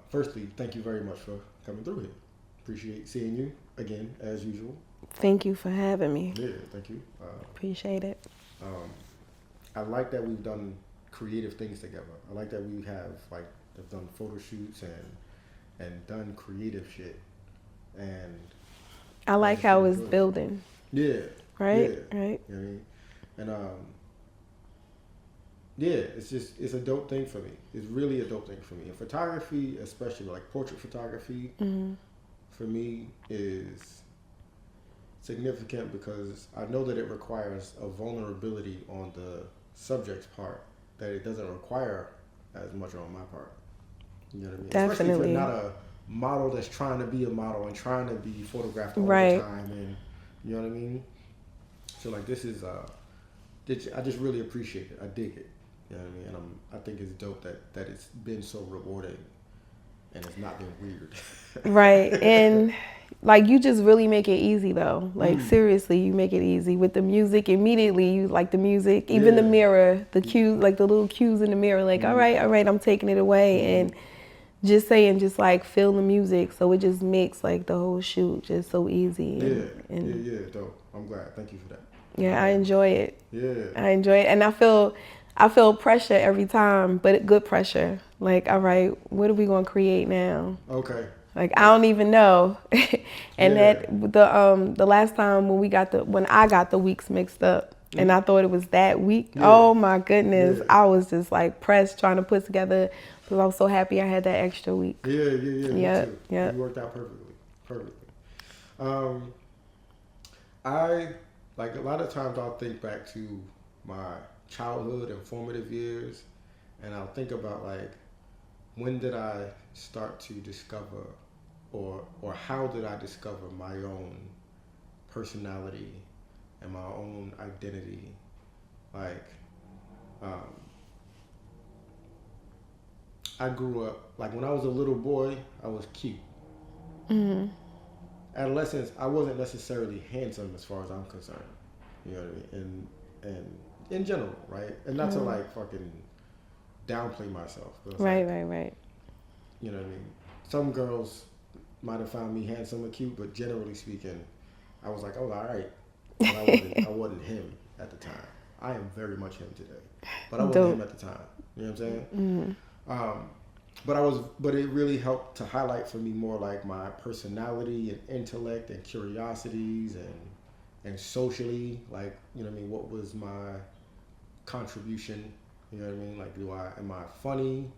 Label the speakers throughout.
Speaker 1: Firstly, thank you very much for coming through here. Appreciate seeing you again, as usual.
Speaker 2: Thank you for having me.
Speaker 1: Yeah, thank you.
Speaker 2: Appreciate it.
Speaker 1: Um, I like that we've done creative things together. I like that we have done photo shoots and done creative shit. And
Speaker 2: I
Speaker 1: I
Speaker 2: like
Speaker 1: just
Speaker 2: how
Speaker 1: really
Speaker 2: it's
Speaker 1: enjoy it.
Speaker 2: building.
Speaker 1: Yeah,
Speaker 2: Right?
Speaker 1: yeah.
Speaker 2: Right?
Speaker 1: You know what I mean? And yeah, it's a dope thing for me. It's really a dope thing for me. And photography, especially like portrait photography,
Speaker 2: Mm-hmm.
Speaker 1: for me is significant because I know that it requires a vulnerability on the subject's part that it doesn't require as much on my part. You know what I mean? Especially if you're
Speaker 2: Definitely.
Speaker 1: not a model that's trying to be a model and trying to be photographed all the
Speaker 2: Right.
Speaker 1: time, and you know what I mean. So like this is I just really appreciate it. I dig it. You know what I mean? And I think it's dope that it's been so rewarding and it's not been weird.
Speaker 2: Right. And like you just really make it easy though. Like seriously, you make it easy with the music. Immediately you like the music, even the
Speaker 1: Yeah.
Speaker 2: mirror, the cues, like the little cues in the mirror, like all right, I'm taking it away and just saying just like feel the music. So it just makes like the whole shoot just so easy
Speaker 1: Yeah,
Speaker 2: and
Speaker 1: yeah, dope. I'm glad. Thank you for that.
Speaker 2: yeah, I enjoy it.
Speaker 1: Yeah.
Speaker 2: I enjoy it, and I feel pressure every time, but good pressure. Like, all right, what are we gonna create now?
Speaker 1: Okay.
Speaker 2: Like, I don't even know. And
Speaker 1: Yeah.
Speaker 2: that the last time when I got the weeks mixed up, and I thought it was that week.
Speaker 1: Yeah.
Speaker 2: Oh my goodness,
Speaker 1: Yeah.
Speaker 2: I was just like pressed trying to put together because I was so happy I had that extra week.
Speaker 1: Yeah. Me
Speaker 2: Yep,
Speaker 1: too. You
Speaker 2: yep.
Speaker 1: worked out perfectly. Perfectly. Um, I like a lot of times I'll think back to my childhood and formative years, and I'll think about like when did I start to discover, or how did I discover my own personality and my own identity, like. Um, I grew up like when I was a little boy, I was cute.
Speaker 2: Mm-hmm.
Speaker 1: Adolescence, I wasn't necessarily handsome as far as I'm concerned. You know what I mean? And in general, right? And not to like fucking downplay myself, but it's
Speaker 2: Right,
Speaker 1: like,
Speaker 2: right, right.
Speaker 1: you know what I mean? Some girls might have found me handsome or cute, but generally speaking, I was like, oh, all right. But I wasn't him at the time. I am very much him today, but I wasn't him
Speaker 2: Dope.
Speaker 1: at the time. You know what I'm saying? But it really helped to highlight for me more like my personality and intellect and curiosities and socially, like, you know what I mean, what was my contribution, you know what I mean, like am I funny,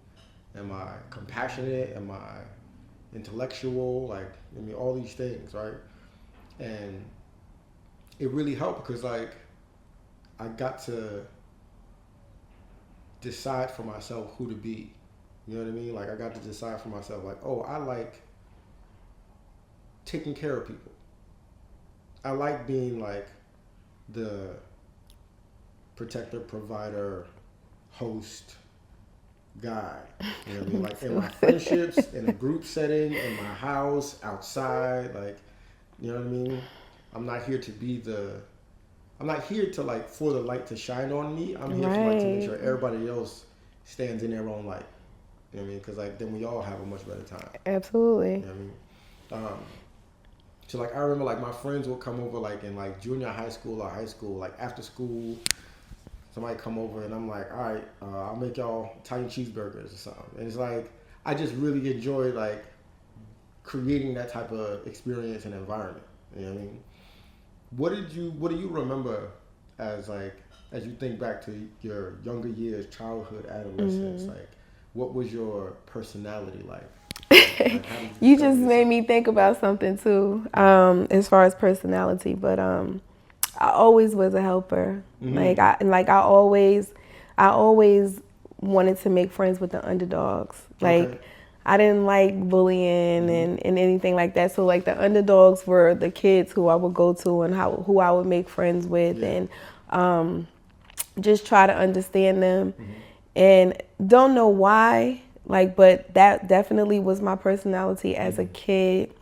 Speaker 1: am I compassionate, am I intellectual, like, I mean, all these things, right? And it really helped because like I got to decide for myself who to be. You know what I mean? Like I got to decide for myself, like, oh, I like taking care of people. I like being like the protector, provider, host guy. You know what I mean? Like in my friendships, in a group setting, in my house, outside, like, you know what I mean? I'm not here to be I'm not here to like for the light to shine on me. I'm here for like to make
Speaker 2: Right.
Speaker 1: sure everybody else stands in their own light. You know what I mean? Because like then we all have a much better time.
Speaker 2: Absolutely.
Speaker 1: You know what I mean? So like I remember like my friends would come over like in like junior high school or high school, like after school, somebody come over and I'm like, all right, I'll make y'all Italian cheeseburgers or something. And it's like I just really enjoy like creating that type of experience and environment. You know what I mean? What do you remember as like as you think back to your younger years, childhood, adolescence, like what was your personality like? Like how did you
Speaker 2: You
Speaker 1: discover
Speaker 2: just made
Speaker 1: yourself?
Speaker 2: me think about something too, as far as personality. But I always was a helper. I always wanted to make friends with the underdogs.
Speaker 1: Okay.
Speaker 2: Like I didn't like bullying and anything like that. So like the underdogs were the kids who I would go to and who I would make friends with
Speaker 1: Yeah.
Speaker 2: and just try to understand them. And don't know why, like, but that definitely was my personality as a kid.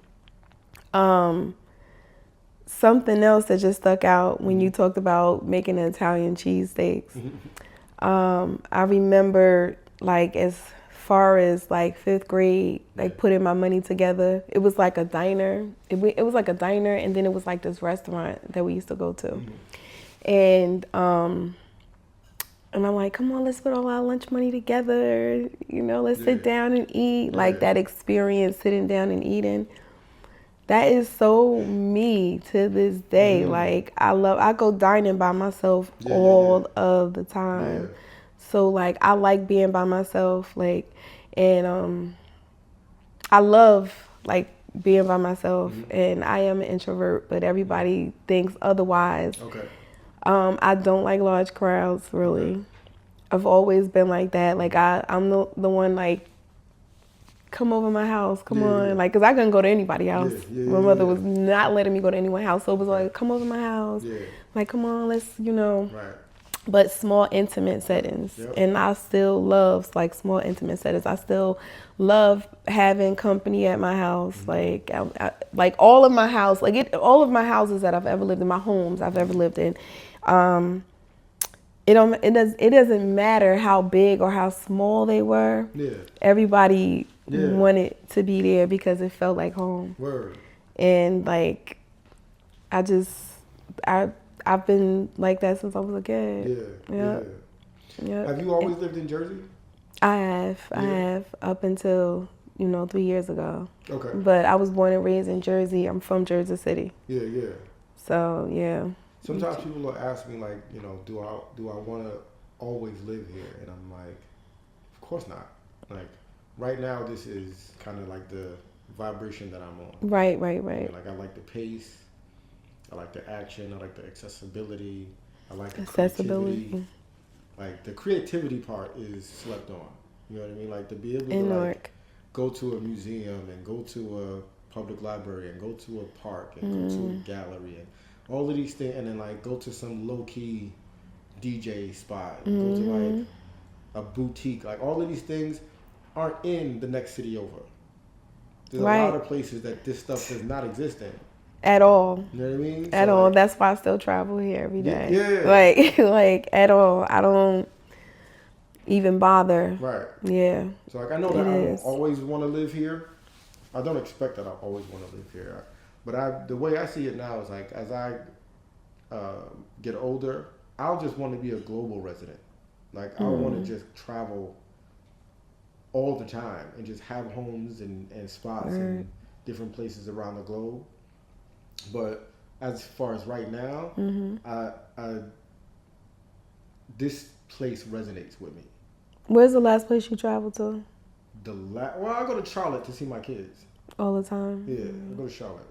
Speaker 2: Something else that just stuck out when you talked about making Italian cheesesteaks. I remember like as far as like 5th grade, like putting my money together, it was like a diner. It was like a diner, and then it was like this restaurant that we used to go to. And I'm like, come on, let's put all our lunch money together. You know, let's sit down and eat. Like that experience, sitting down and eating. That is so me to this day. Like I go dining by myself all of the time. So like I like being by myself, like, and I love like being by myself, and I am an introvert, but everybody thinks otherwise.
Speaker 1: Okay.
Speaker 2: I don't like large crowds, really.
Speaker 1: Okay.
Speaker 2: I've always been like that. Like I'm the one like, come over my house, come on. Like, cause I couldn't go to anybody's house. My mother was not letting me go to anyone's house. So it was like, come over my house. Like, come on, let's, you know. But small intimate settings. And I still love like small intimate settings. I still love having company at my house. Like, like all of my house, like all of my houses that I've ever lived in, my homes I've ever lived in, it doesn't matter how big or how small they were. Everybody wanted to be there because it felt like home. And like I've been like that since I was a kid.
Speaker 1: Have you always lived in Jersey?
Speaker 2: I have up until 3 years ago.
Speaker 1: Okay.
Speaker 2: But I was born and raised in Jersey. I'm from Jersey City.
Speaker 1: Yeah.
Speaker 2: So yeah.
Speaker 1: Sometimes people will ask me like, do I want to always live here? And I'm like, of course not. Like right now, this is kind of like the vibration that I'm on.
Speaker 2: Right.
Speaker 1: Like I like the pace. I like the action. I like the accessibility. I like the creativity. Like the creativity part is slept on. You know what I mean? Like to be able to like go to a museum and go to a public library and go to a park and go to a gallery and all of these things, and then like go to some low key DJ spot and go to like a boutique. Like all of these things aren't in the next city over. There's a lot of places that this stuff does not exist in.
Speaker 2: At all.
Speaker 1: You know what I mean?
Speaker 2: At all. That's why I still travel here every day. Yeah. Like at all. I don't even bother.
Speaker 1: Right.
Speaker 2: Yeah.
Speaker 1: So like I know that I always want to live here. I don't expect that I always want to live here. But the way I see it now is like as I get older, I'll just want to be a global resident. Like I want to just travel all the time and just have homes and spots in different places around the globe. But as far as right now, this place resonates with me.
Speaker 2: Where's the last place you traveled to?
Speaker 1: Well, I go to Charlotte to see my kids.
Speaker 2: All the time?
Speaker 1: Yeah, I go to Charlotte.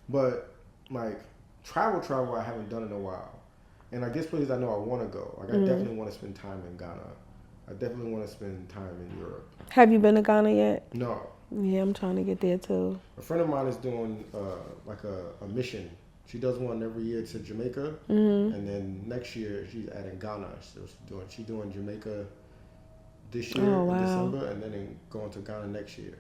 Speaker 1: But like travel I haven't done in a while. And I guess places I know I want to go. Like I definitely want to spend time in Ghana. I definitely want to spend time in Europe.
Speaker 2: Have you been to Ghana yet?
Speaker 1: No.
Speaker 2: Yeah, I'm trying to get there too.
Speaker 1: A friend of mine is doing like a mission. She does one every year to Jamaica, and then next year she's adding Ghana. So she's doing Jamaica this year in December, and then going to Ghana next year.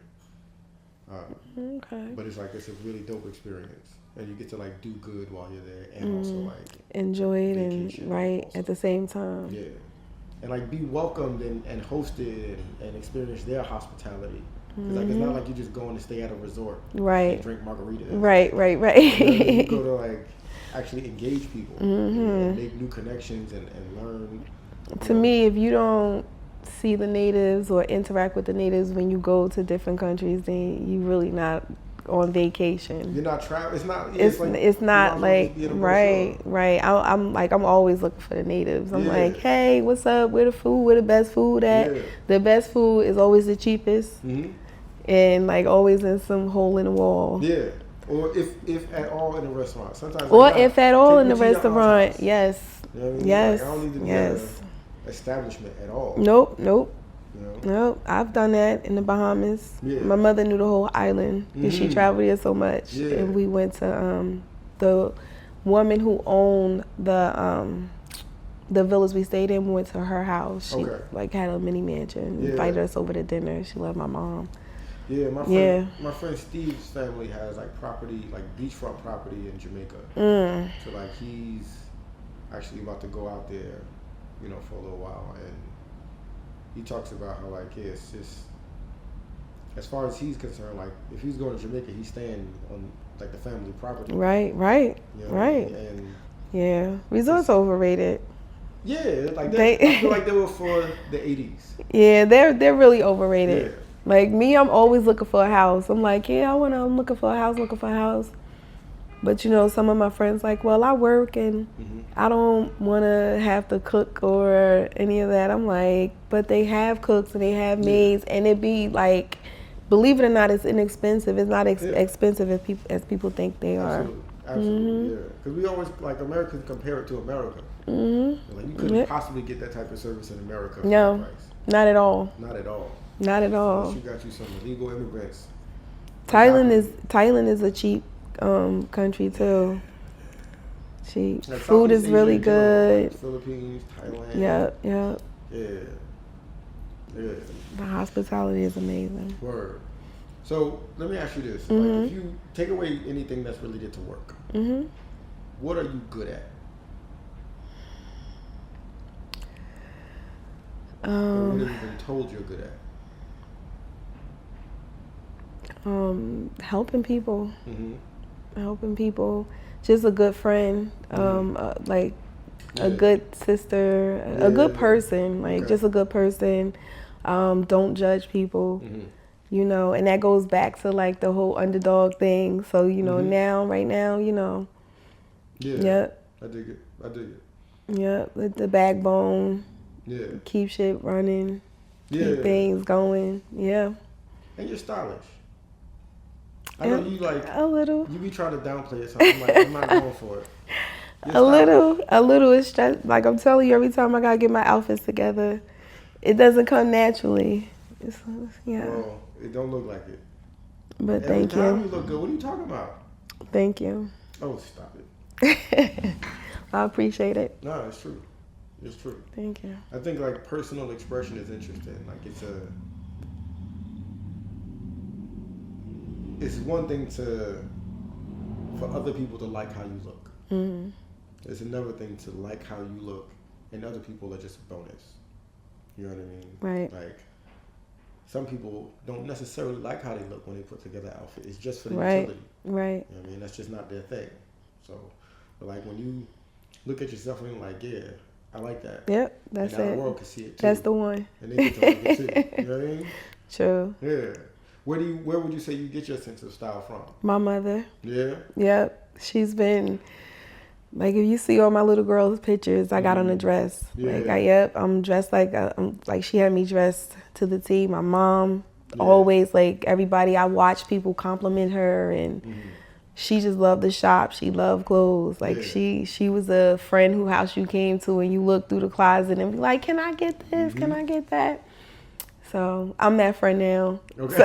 Speaker 2: Okay.
Speaker 1: But it's a really dope experience, and you get to like do good while you're there, and also like
Speaker 2: enjoy it and at the same time.
Speaker 1: Yeah, and like be welcomed and hosted and experience their hospitality. It's like it's not like you just going to stay at a resort and drink margaritas. Right. You know, you go to like actually engage people and make new connections and learn.
Speaker 2: To me, if you don't see the natives or interact with the natives when you go to different countries, then you really not on vacation.
Speaker 1: You're not traveling. It's not. Yeah,
Speaker 2: it's not like right. I'm always looking for the natives. I'm like, hey, what's up? Where the food? Where the best food at? Yeah. The best food is always the cheapest. And like always in some hole in the wall.
Speaker 1: Yeah. Or if at all in a restaurant. Sometimes.
Speaker 2: Or if at all in the restaurant. Yes.
Speaker 1: You know what I mean?
Speaker 2: Yes.
Speaker 1: Like, I don't need to be at an establishment at all.
Speaker 2: Nope.
Speaker 1: You know?
Speaker 2: Nope. I've done that in the Bahamas.
Speaker 1: Yeah.
Speaker 2: My mother knew the whole island because she traveled here so much. Yeah. And we went to the woman who owned the villas we stayed in. We went to her house. She like had a mini mansion. Invited us over to dinner. She loved my mom.
Speaker 1: Yeah, my friend Steve's family has like property, like beachfront property in Jamaica. So like he's actually about to go out there, for a little while, and he talks about how like it's just as far as he's concerned, like if he's going to Jamaica, he's staying on like the family property.
Speaker 2: Right. You know right. And yeah, resorts are overrated.
Speaker 1: Yeah, like I feel like they were for the 80s.
Speaker 2: Yeah, they're really overrated. Yeah. Like me, I'm always looking for a house. I'm like, yeah, I'm looking for a house. But you know, some of my friends like, well, I work and I don't want to have to cook or any of that. I'm like, but they have cooks and they have maids, and it be like, believe it or not, it's inexpensive. It's not expensive as people think they are.
Speaker 1: Absolutely, yeah. Because we always, like, Americans compare it to America. Like, you couldn't possibly get that type of service in America for
Speaker 2: no,
Speaker 1: that price.
Speaker 2: Not at all.
Speaker 1: Not at all.
Speaker 2: Not at all.
Speaker 1: Unless you got you some illegal immigrants.
Speaker 2: Thailand is a cheap country too. Cheap. Like food is really good.
Speaker 1: Philippines, Thailand.
Speaker 2: Yep.
Speaker 1: Yeah.
Speaker 2: The hospitality is amazing.
Speaker 1: Word. So let me ask you this: like, if you take away anything that's related to work, what are you good at? What have you been told you're good at?
Speaker 2: Helping people. Helping people. Just a good friend. Like a good sister. A good person. Like just a good person. Don't judge people. You know, and that goes back to like the whole underdog thing. So, you know, right now, you know.
Speaker 1: Yeah. Yep. I dig it.
Speaker 2: Yep. The backbone.
Speaker 1: Yeah.
Speaker 2: Keep shit running. Keep things going. Yeah.
Speaker 1: And you're stylish. I know you like
Speaker 2: a little.
Speaker 1: You be trying to downplay it, so I'm like, I'm not going for it.
Speaker 2: A little. It's just like I'm telling you, every time I gotta get my outfits together, it doesn't come naturally.
Speaker 1: Well, it don't look like it.
Speaker 2: But
Speaker 1: every
Speaker 2: thank
Speaker 1: time
Speaker 2: you.
Speaker 1: You look good. What are you talking about?
Speaker 2: Thank you.
Speaker 1: Oh, stop it.
Speaker 2: I appreciate it.
Speaker 1: No, it's true. It's true.
Speaker 2: Thank you.
Speaker 1: I think like personal expression is interesting. Like it's one thing for other people to like how you look. It's another thing to like how you look, and other people are just a bonus. You know what I mean?
Speaker 2: Right.
Speaker 1: Like some people don't necessarily like how they look when they put together an outfit. It's just for the utility.
Speaker 2: Right.
Speaker 1: You know what I mean? That's just not their thing. So, but like when you look at yourself and you're like, yeah, I like that.
Speaker 2: Yep, that's
Speaker 1: and now
Speaker 2: it.
Speaker 1: The world can see it too.
Speaker 2: That's the one.
Speaker 1: And they get to like it too. You know what I mean?
Speaker 2: True.
Speaker 1: Yeah. Where would you say you get your sense of style from?
Speaker 2: My mother.
Speaker 1: Yeah.
Speaker 2: Yep. She's been like, if you see all my little girl's pictures, I got on a dress. Yeah. I'm dressed like she had me dressed to the T. My mom always, like, everybody, I watch people compliment her, and she just loved the shop. She loved clothes. Like she was a friend whose house you came to and you look through the closet and be like, can I get this? Can I get that? So I'm that friend now.
Speaker 1: Okay.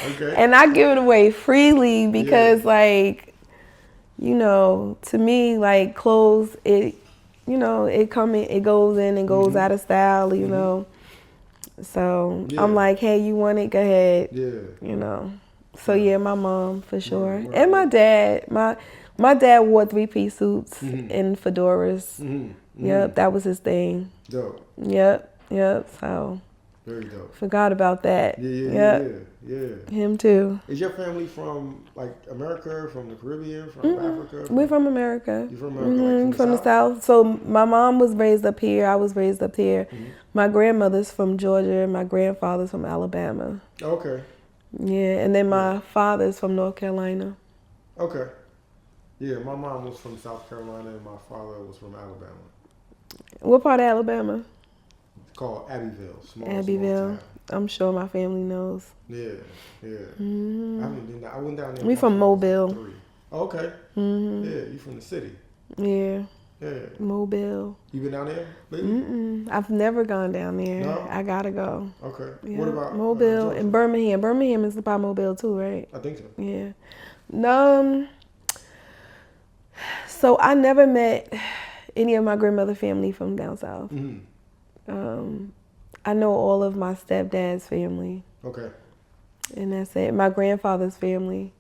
Speaker 1: Okay.
Speaker 2: And I give it away freely because like, you know, to me, like clothes, it goes in and goes out of style, you know. So I'm like, hey, you want it? Go ahead. Yeah. You know. So yeah, my mom for sure, and my dad. My dad wore 3-piece suits and fedoras. Yep, that was his thing.
Speaker 1: Dope.
Speaker 2: Yep. So.
Speaker 1: Very dope.
Speaker 2: Forgot about that.
Speaker 1: Yeah.
Speaker 2: Him too.
Speaker 1: Is your family from like America, from the Caribbean, from Africa?
Speaker 2: We're from America.
Speaker 1: You're from America, like
Speaker 2: from the South. So my mom was raised up here. I was raised up here. My grandmother's from Georgia. My grandfather's from Alabama.
Speaker 1: Okay.
Speaker 2: Yeah, and then my father's from North Carolina.
Speaker 1: Okay. Yeah, my mom was from South Carolina and my father was from Alabama.
Speaker 2: What part of Alabama?
Speaker 1: It's called Abbeville. Small town.
Speaker 2: I'm sure my family knows.
Speaker 1: Yeah. I haven't been there. I went down there.
Speaker 2: We from Mobile.
Speaker 1: Oh, okay. Yeah, you from the city.
Speaker 2: Yeah.
Speaker 1: Yeah.
Speaker 2: Mobile.
Speaker 1: You been down there lately?
Speaker 2: I've never gone down there.
Speaker 1: No?
Speaker 2: I gotta go.
Speaker 1: Okay.
Speaker 2: Yeah.
Speaker 1: What about
Speaker 2: Mobile and Birmingham? Birmingham is by Mobile too, right?
Speaker 1: I think so.
Speaker 2: Yeah. So I never met any of my grandmother family from down south. I know all of my stepdad's family.
Speaker 1: Okay.
Speaker 2: And that's it. My grandfather's family.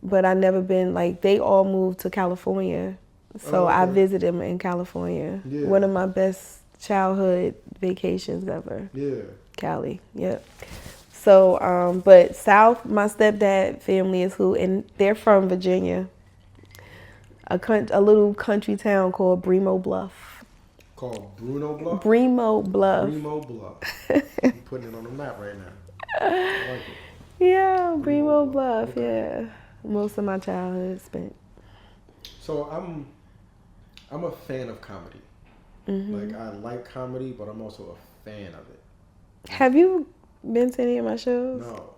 Speaker 2: But I never been, like, they all moved to California. So I visited them in California. Yeah. One of my best childhood vacations ever.
Speaker 1: Yeah.
Speaker 2: Cali, yep. So, but South, my stepdad family is who, and they're from Virginia, a little country town called Bremo Bluff.
Speaker 1: Called Bruno Bluff?
Speaker 2: Bremo Bluff.
Speaker 1: Bremo Bluff. I'm putting it on the map right now. I like it.
Speaker 2: Yeah, Bremo Bluff, okay. Yeah. Most of my childhood spent.
Speaker 1: So I'm a fan of comedy. Like, I like comedy, but I'm also a fan of it.
Speaker 2: Have you been to any of my shows?
Speaker 1: No.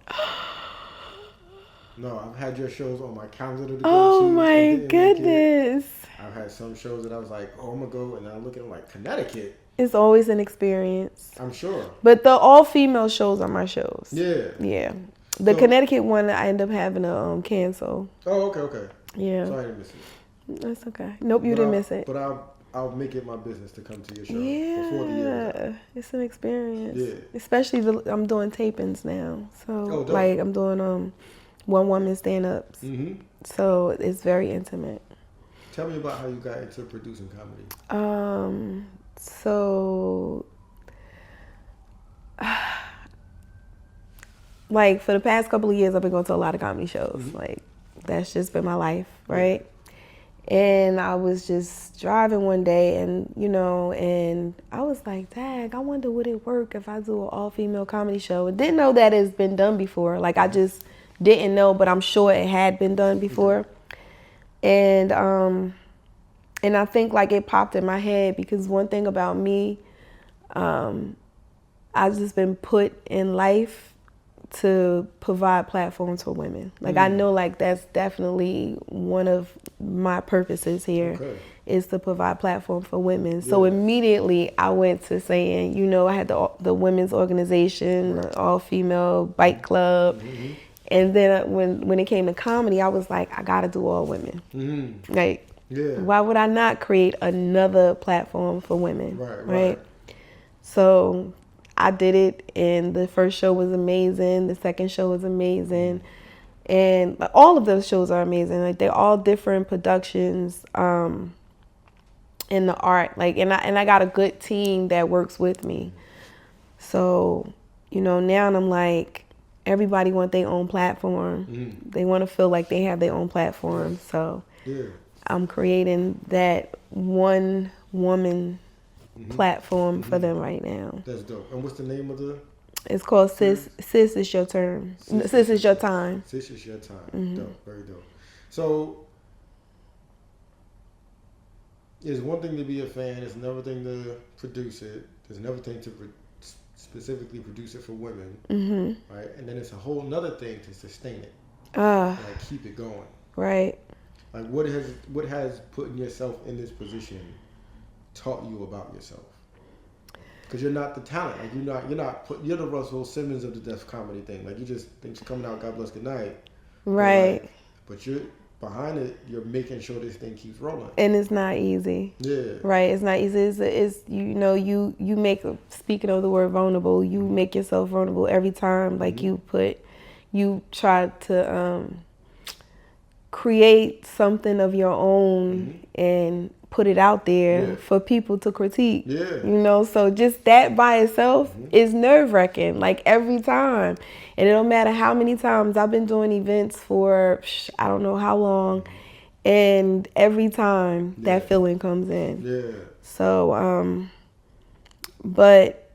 Speaker 1: No, I've had your shows on my calendar to go to.
Speaker 2: Oh my goodness.
Speaker 1: I've had some shows that I was like, oh, I'm going to go, and I look at them like, Connecticut?
Speaker 2: It's always an experience.
Speaker 1: I'm sure.
Speaker 2: But the all-female shows are my shows.
Speaker 1: Yeah.
Speaker 2: Yeah. The Connecticut one, I end up having to cancel.
Speaker 1: Oh, okay.
Speaker 2: Yeah.
Speaker 1: So I didn't miss it.
Speaker 2: That's okay. Nope, you didn't miss it.
Speaker 1: But I'll make it my business to come to your show
Speaker 2: before
Speaker 1: the year.
Speaker 2: Yeah, it's an experience.
Speaker 1: Yeah.
Speaker 2: Especially I'm doing tapings now. So,
Speaker 1: dope.
Speaker 2: like, I'm doing one-woman stand-ups. Mm-hmm. So, it's very intimate.
Speaker 1: Tell me about how you got into producing comedy.
Speaker 2: So, like, for the past couple of years, I've been going to a lot of comedy shows. Mm-hmm. Like, that's just been my life, right? Yeah. And I was just driving one day and, and I was like, dang, I wonder would it work if I do an all-female comedy show? I didn't know that it's been done before. Like, I just didn't know, but I'm sure it had been done before. And I think, like, it popped in my head because one thing about me, I've just been put in life to provide platforms for women. Like, I know, like, that's definitely one of my purposes here is to provide platform for women. Yeah. So immediately I went to saying, I had the women's organization, the all-female bike club. Mm-hmm. And then when it came to comedy, I was like, I got to do all women. Mm-hmm. Like, why would I not create another platform for women? Right? So I did it, and the first show was amazing. The second show was amazing. And all of those shows are amazing. Like, they're all different productions in the art. Like, and I got a good team that works with me. So, now I'm like, everybody want their own platform. Mm. They want to feel like they have their own platform. So I'm creating that one woman platform for them right now.
Speaker 1: That's dope. And what's the name of the?
Speaker 2: It's called Sis Is Your Turn. Sis Is Your Time.
Speaker 1: Sis Is Your Time. Mm-hmm. Dope. Very dope. So it's one thing to be a fan. It's another thing to produce it. There's another thing to specifically produce it for women. Mm-hmm. Right? And then it's a whole nother thing to sustain it. Like, keep it going.
Speaker 2: Right.
Speaker 1: Like, what has putting yourself in this position taught you about yourself? Because you're not the talent. Like, you're the Russell Simmons of the Def Comedy thing. Like, you just think you're coming out, God bless, good night.
Speaker 2: Right.
Speaker 1: But you're behind it. You're making sure this thing keeps rolling.
Speaker 2: And it's not easy. Yeah. Right. It's not easy. It's you make, speaking of the word vulnerable, you make yourself vulnerable every time. Like, you try to create something of your own and put it out there for people to critique. Yeah. So just that by itself is nerve-wracking, like, every time. And it don't matter how many times I've been doing events for I don't know how long, and every time that feeling comes in. Yeah. So but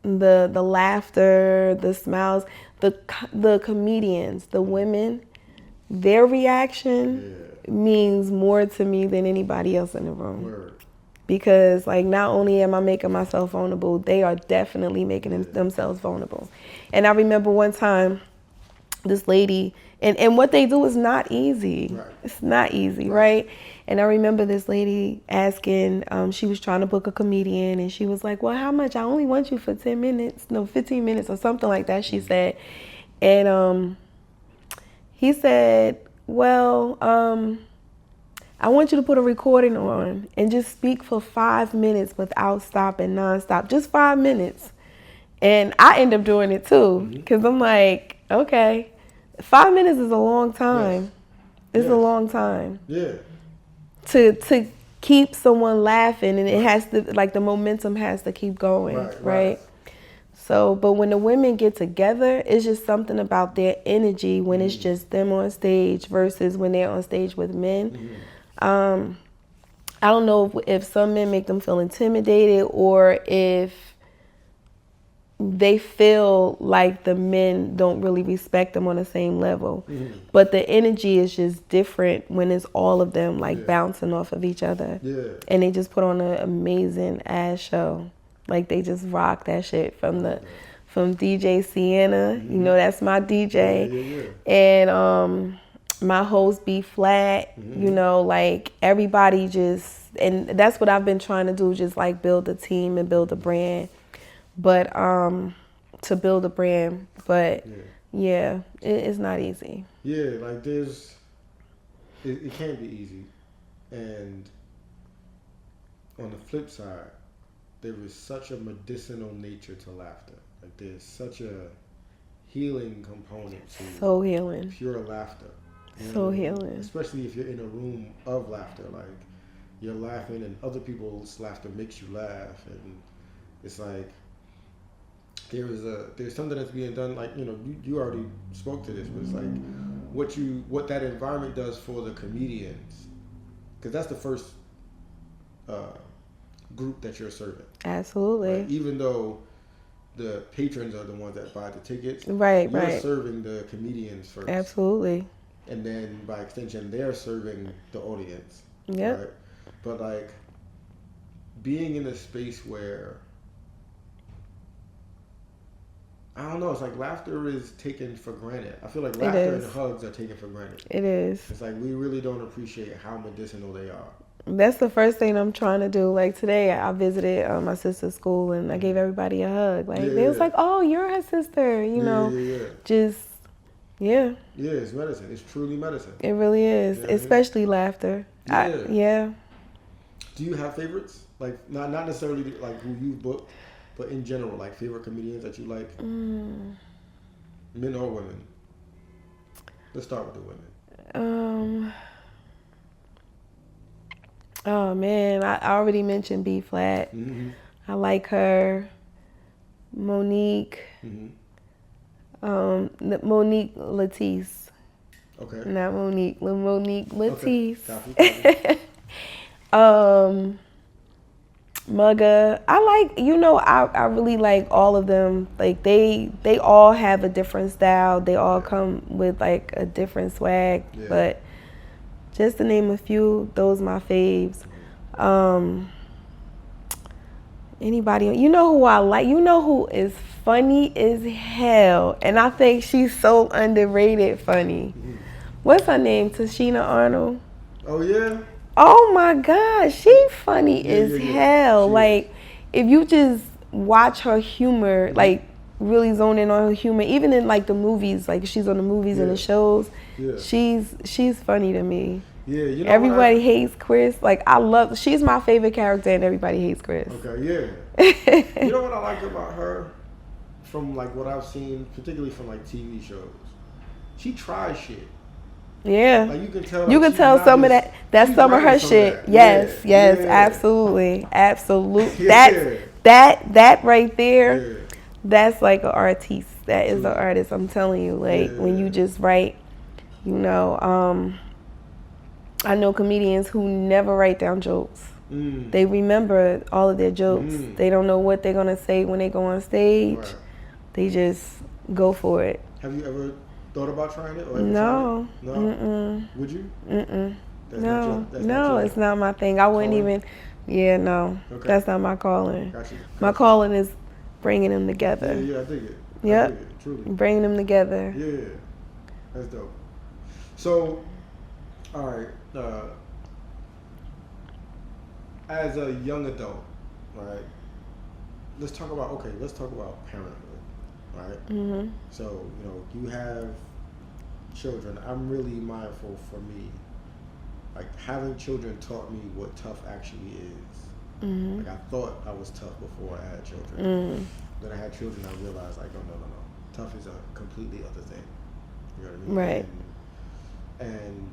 Speaker 2: the laughter, the smiles, the comedians, the women, their reaction means more to me than anybody else in the room. Word. Because, like, not only am I making myself vulnerable, they are definitely making themselves vulnerable. And I remember one time, this lady, and what they do is not easy. Right. It's not easy, right? And I remember this lady asking, she was trying to book a comedian, and she was like, well, how much? I only want you for 15 minutes or something like that, she said. And he said, well, I want you to put a recording on and just speak for 5 minutes without stopping, nonstop, just 5 minutes. And I end up doing it too, because I'm like, okay, 5 minutes is a long time. Yes. It's a long time. Yeah. To keep someone laughing, and it has to, like, the momentum has to keep going, right? So, but when the women get together, it's just something about their energy when it's just them on stage versus when they're on stage with men. I don't know if some men make them feel intimidated or if they feel like the men don't really respect them on the same level. But the energy is just different when it's all of them like bouncing off of each other. And they just put on an amazing ass show. Like they just rock that shit from DJ Sienna. You know, that's my DJ. And my host B Flat, you know, like everybody just, and that's what I've been trying to do, just like build a team and build a brand. But to build a brand, but it's not easy.
Speaker 1: Yeah, like it can't be easy. And on the flip side, there is such a medicinal nature to laughter. Like there's such a healing component to
Speaker 2: so healing.
Speaker 1: Pure laughter.
Speaker 2: So healing.
Speaker 1: Especially if you're in a room of laughter, like you're laughing and other people's laughter makes you laugh, and it's like there's something that's being done. Like, you know, you already spoke to this, but it's like what that environment does for the comedians, because that's the first group that you're serving.
Speaker 2: Absolutely.
Speaker 1: Right? Even though the patrons are the ones that buy the tickets,
Speaker 2: you're
Speaker 1: serving the comedians first.
Speaker 2: Absolutely.
Speaker 1: And then by extension, they're serving the audience.
Speaker 2: Yeah.
Speaker 1: Right? But like being in a space where, I don't know, it's like laughter is taken for granted. I feel like laughter and hugs are taken for granted.
Speaker 2: It is.
Speaker 1: It's like we really don't appreciate how medicinal they are.
Speaker 2: That's the first thing I'm trying to do. Like today, I visited my sister's school and I gave everybody a hug. Like they was like, "Oh, you're her sister," you know. Just yeah, it's
Speaker 1: medicine. It's truly medicine.
Speaker 2: It really is, especially laughter.
Speaker 1: Do you have favorites? Like not necessarily like who you booked, but in general, like favorite comedians that you like, men or women. Let's start with the women.
Speaker 2: Oh man, I already mentioned B Flat. I like her. Monique. Monique Latisse.
Speaker 1: Okay.
Speaker 2: Not Monique. Monique Latisse.
Speaker 1: Okay. Copy.
Speaker 2: Mugga. I really like all of them. Like they all have a different style. They all come with like a different swag. But just to name a few, those my faves. Anybody, you know who I like? You know who is funny as hell, and I think she's so underrated funny. What's her name? Tashina Arnold.
Speaker 1: Oh yeah.
Speaker 2: Oh my God, she funny as hell. Like if you just watch her humor, like really zone in on her humor, even in like the movies, like she's on the movies and the shows, she's funny to me.
Speaker 1: Yeah, you know
Speaker 2: Everybody Hates Chris. Like she's my favorite character and Everybody Hates Chris.
Speaker 1: Okay, yeah. You know what I like about her from like what I've seen, particularly from like TV shows? She tries shit.
Speaker 2: Yeah.
Speaker 1: Like you can tell.
Speaker 2: You can tell some of that. That's some of her shit. Yes, absolutely. That right there. That's like an artiste. That is an artist. I'm telling you. Like when you just write, you know. I know comedians who never write down jokes. They remember all of their jokes. They don't know what they're gonna say when they go on stage. They just go for it.
Speaker 1: Have you ever thought about trying it? Or
Speaker 2: No.
Speaker 1: No.
Speaker 2: Mm-mm.
Speaker 1: Would you?
Speaker 2: Mm-mm.
Speaker 1: No,
Speaker 2: it's not my thing. I wouldn't even. Yeah, no. Okay. That's not my calling.
Speaker 1: Gotcha.
Speaker 2: My calling is bringing them together.
Speaker 1: Yeah, I dig it.
Speaker 2: Yep.
Speaker 1: I dig it, truly.
Speaker 2: Bringing them together.
Speaker 1: Yeah, that's dope. So, all right. As a young adult, right? Let's talk about parenthood, right? So, you know, you have children. I'm really mindful for me. Like having children taught me what tough actually is. Like I thought I was tough before I had children. Then I had children. I realized like, oh no. Tough is a completely other thing. You know what I mean?
Speaker 2: Right.
Speaker 1: And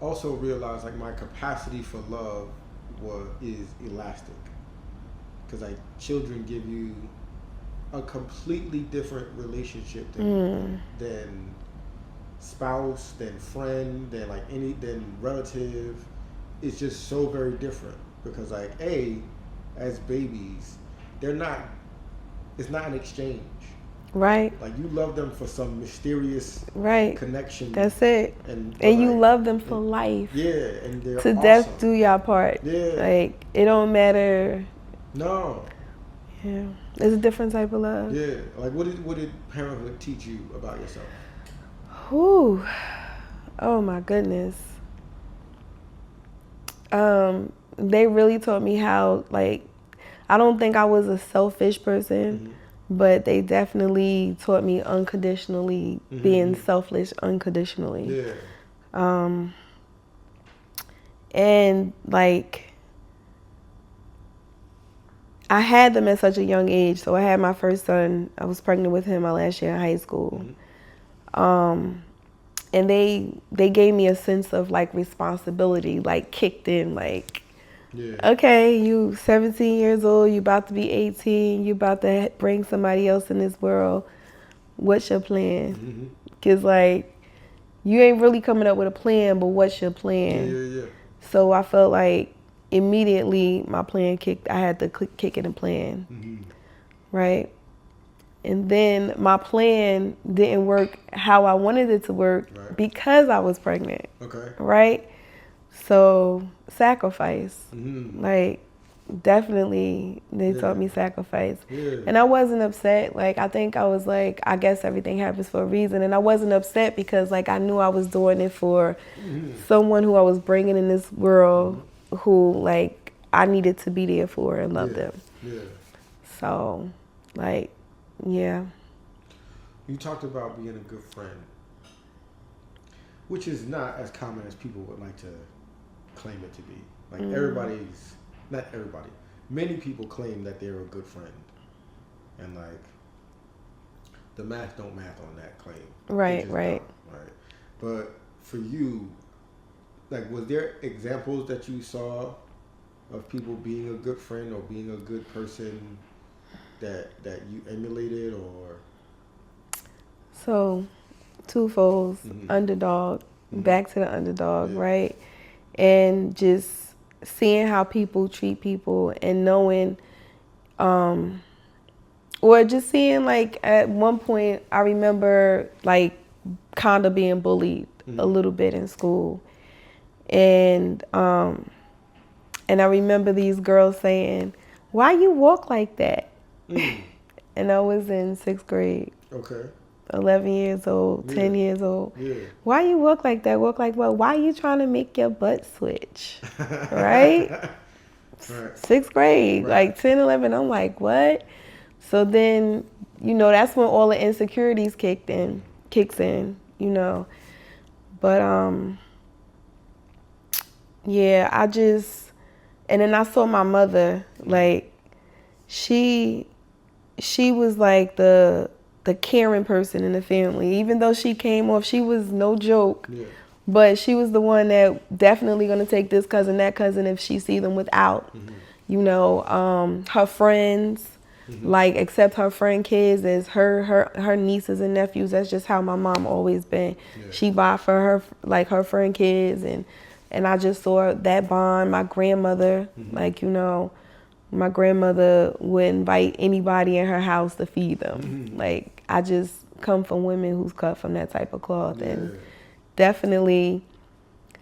Speaker 1: also realized like my capacity for love is elastic, because like children give you a completely different relationship than spouse, than friend, than relative. It's just so very different, because like as babies, they're not. It's not an exchange.
Speaker 2: Right.
Speaker 1: Like you love them for some mysterious connection.
Speaker 2: That's it. And you
Speaker 1: like,
Speaker 2: love them for life.
Speaker 1: Yeah, and they're
Speaker 2: to
Speaker 1: awesome.
Speaker 2: Death do y'all part.
Speaker 1: Yeah.
Speaker 2: Like it don't matter.
Speaker 1: No.
Speaker 2: Yeah. It's a different type of love.
Speaker 1: Yeah. Like what did parenthood teach you about yourself?
Speaker 2: Whew. Oh my goodness. They really taught me how, like, I don't think I was a selfish person, but they definitely taught me unconditionally being selfless unconditionally.
Speaker 1: Yeah.
Speaker 2: And like I had them at such a young age. So I had my first son. I was pregnant with him my last year in high school. And they gave me a sense of like responsibility, like kicked in, like, okay, you 17 years old, you about to be 18, you about to bring somebody else in this world. What's your plan? Because like you ain't really coming up with a plan, but what's your plan?
Speaker 1: Yeah.
Speaker 2: So I felt like immediately my plan kicked. I had to kick it and plan, right? And then my plan didn't work how I wanted it to work because I was pregnant.
Speaker 1: Okay.
Speaker 2: Right? So sacrifice. Like definitely they taught me sacrifice. And I wasn't upset. Like I think I was like, I guess everything happens for a reason. And I wasn't upset because like I knew I was doing it for someone who I was bringing in this world who like I needed to be there for and love them.
Speaker 1: Yeah.
Speaker 2: So like, yeah.
Speaker 1: You talked about being a good friend, which is not as common as people would like to claim it to be. Like not everybody, many people claim that they're a good friend, and like the math don't math on that claim.
Speaker 2: Right.
Speaker 1: But for you, like, was there examples that you saw of people being a good friend or being a good person that you emulated? Or
Speaker 2: so twofolds, underdog, back to the underdog, right? And just seeing how people treat people and knowing, or just seeing like at one point I remember like kind of being bullied a little bit in school. And I remember these girls saying, "Why you walk like that?" And I was in 6th grade.
Speaker 1: Okay.
Speaker 2: 11 years old, 10 years old.
Speaker 1: Yeah.
Speaker 2: Why you walk like that? Walk like what? Why you trying to make your butt switch? Right? 6th grade, like 10, 11. I'm like, what? So then, you know, that's when all the insecurities kicks in, you know. But yeah, and then I saw my mother, like she was like the caring person in the family. Even though she came off, she was no joke. Yeah. But she was the one that definitely gonna take this cousin, that cousin if she see them without. You know, her friends, like accept her friend kids as her nieces and nephews. That's just how my mom always been. Yeah. She buy for her like her friend kids, and I just saw that bond. My grandmother, like, you know, my grandmother would invite anybody in her house to feed them. Like, I just come from women who's cut from that type of cloth. And definitely,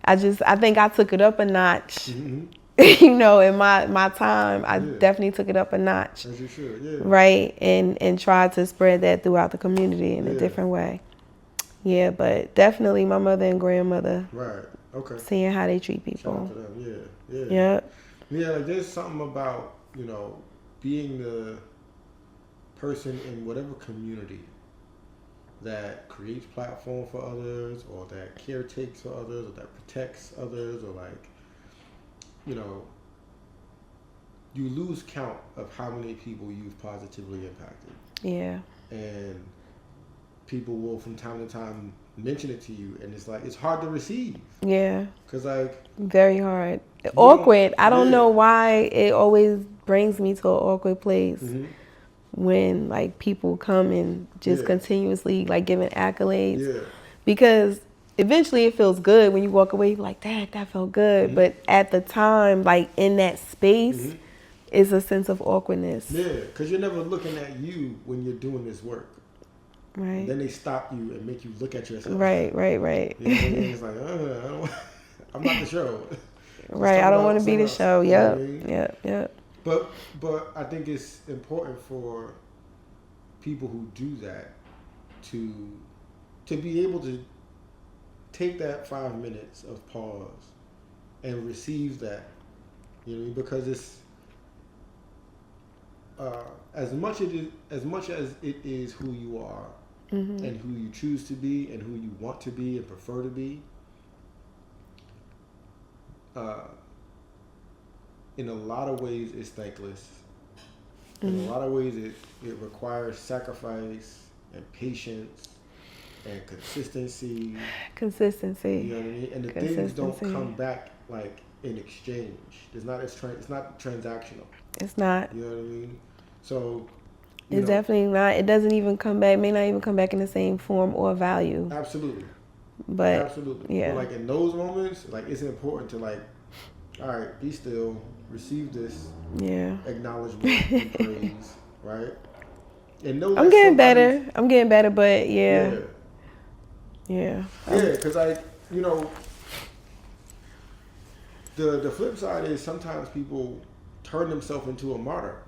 Speaker 2: I think I took it up a notch. You know, in my time, I definitely took it up a notch.
Speaker 1: As you should,
Speaker 2: right? And tried to spread that throughout the community in a different way. Yeah, but definitely my mother and grandmother.
Speaker 1: Right, okay.
Speaker 2: Seeing how they treat people.
Speaker 1: Shout out to them, yeah.
Speaker 2: Yep.
Speaker 1: Yeah, like there's something about, you know, being the person in whatever community that creates platform for others, or that caretakes for others, or that protects others, or like, you know, you lose count of how many people you've positively impacted.
Speaker 2: Yeah.
Speaker 1: And people will from time to time mention it to you, and it's like it's hard to receive.
Speaker 2: Yeah.
Speaker 1: Cause like
Speaker 2: very hard, awkward. I don't
Speaker 1: yeah.
Speaker 2: know why it always brings me to an awkward place
Speaker 1: Mm-hmm.
Speaker 2: when like people come and just
Speaker 1: Yeah.
Speaker 2: continuously like giving accolades,
Speaker 1: Yeah.
Speaker 2: because eventually it feels good when you walk away like that felt good,
Speaker 1: Mm-hmm.
Speaker 2: but at the time, like in that space,
Speaker 1: Mm-hmm.
Speaker 2: is a sense of awkwardness.
Speaker 1: Yeah, because you're never looking at you when you're doing this work.
Speaker 2: Right.
Speaker 1: And then they stop you and make you look at yourself.
Speaker 2: Right.
Speaker 1: You know what I mean? It's like, I'm not the show.
Speaker 2: Right. I don't want to be the
Speaker 1: else.
Speaker 2: show.
Speaker 1: You know
Speaker 2: Yep.
Speaker 1: what I mean?
Speaker 2: Yep.
Speaker 1: But I think it's important for people who do that to be able to take that 5 minutes of pause and receive that. You know what I mean? Because it's as much as it is who you are,
Speaker 2: Mm-hmm.
Speaker 1: and who you choose to be and who you want to be and prefer to be. In a lot of ways, it's thankless. In a lot of ways, it requires sacrifice and patience and consistency.
Speaker 2: Consistency.
Speaker 1: You know what I mean? And the things don't come back like in exchange. It's not transactional.
Speaker 2: It's not.
Speaker 1: You know what I mean? So
Speaker 2: it's definitely not. It doesn't even come back. May not even come back in the same form or value.
Speaker 1: Absolutely.
Speaker 2: But
Speaker 1: absolutely.
Speaker 2: Yeah.
Speaker 1: But like in those moments, like it's important to like, all right, be still, receive this.
Speaker 2: Yeah.
Speaker 1: Acknowledgement and praise, right? And know
Speaker 2: I'm getting better. But
Speaker 1: yeah.
Speaker 2: Yeah.
Speaker 1: Yeah, because the flip side is sometimes people turn themselves into a martyr.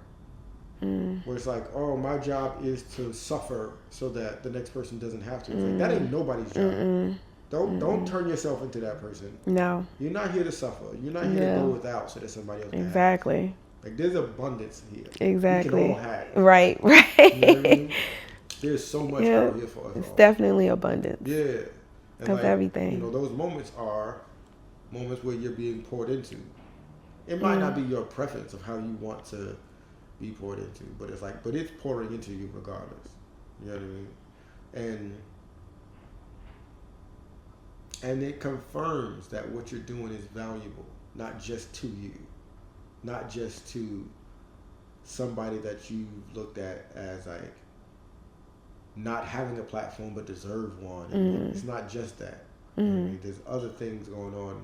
Speaker 1: Where it's like, oh, my job is to suffer so that the next person doesn't have to. It's like, that ain't nobody's job. Don't turn yourself into that person.
Speaker 2: No.
Speaker 1: You're not here to suffer. You're not here to go without so that somebody else can
Speaker 2: exactly.
Speaker 1: have. Like, there's abundance here.
Speaker 2: Exactly.
Speaker 1: We can all have.
Speaker 2: Right.
Speaker 1: You know what I mean? There's so much out here for us.
Speaker 2: It's definitely abundance.
Speaker 1: Yeah.
Speaker 2: Of like, everything.
Speaker 1: You know, those moments are moments where you're being poured into. It might not be your preference of how you want to be poured into, but it's pouring into you regardless. You know what I mean? And it confirms that what you're doing is valuable, not just to you, not just to somebody that you've looked at as like not having a platform but deserve one. It's not just that. You know what I mean? There's other things going on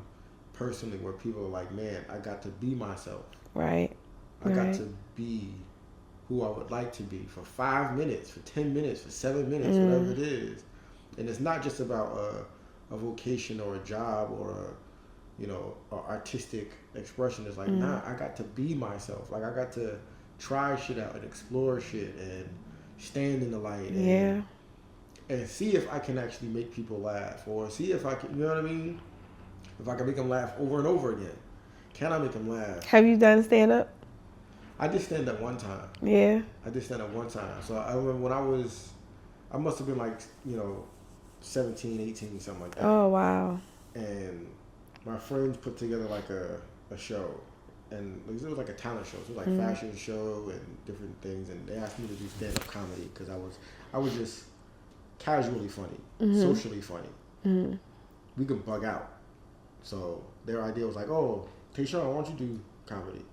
Speaker 1: personally where people are like, man, I got to be myself.
Speaker 2: Right.
Speaker 1: I got to be who I would like to be for 5 minutes, for 10 minutes, for 7 minutes, whatever it is. And it's not just about a vocation or a job or an artistic expression. It's like, nah, I got to be myself. Like, I got to try shit out and explore shit and stand in the light and see if I can actually make people laugh, or see if I can, you know what I mean? If I can make them laugh over and over again. Can I make them laugh?
Speaker 2: Have you done stand-up?
Speaker 1: I did stand-up one time.
Speaker 2: Yeah.
Speaker 1: I did stand-up one time. So I remember when I must have been like, 17, 18, something like that.
Speaker 2: Oh, wow.
Speaker 1: And my friends put together like a show. And it was like a talent show. So it was like fashion show and different things. And they asked me to do stand-up comedy because I was just casually funny, socially funny. We could bug out. So their idea was like, oh, Tehsuan, why don't you do comedy?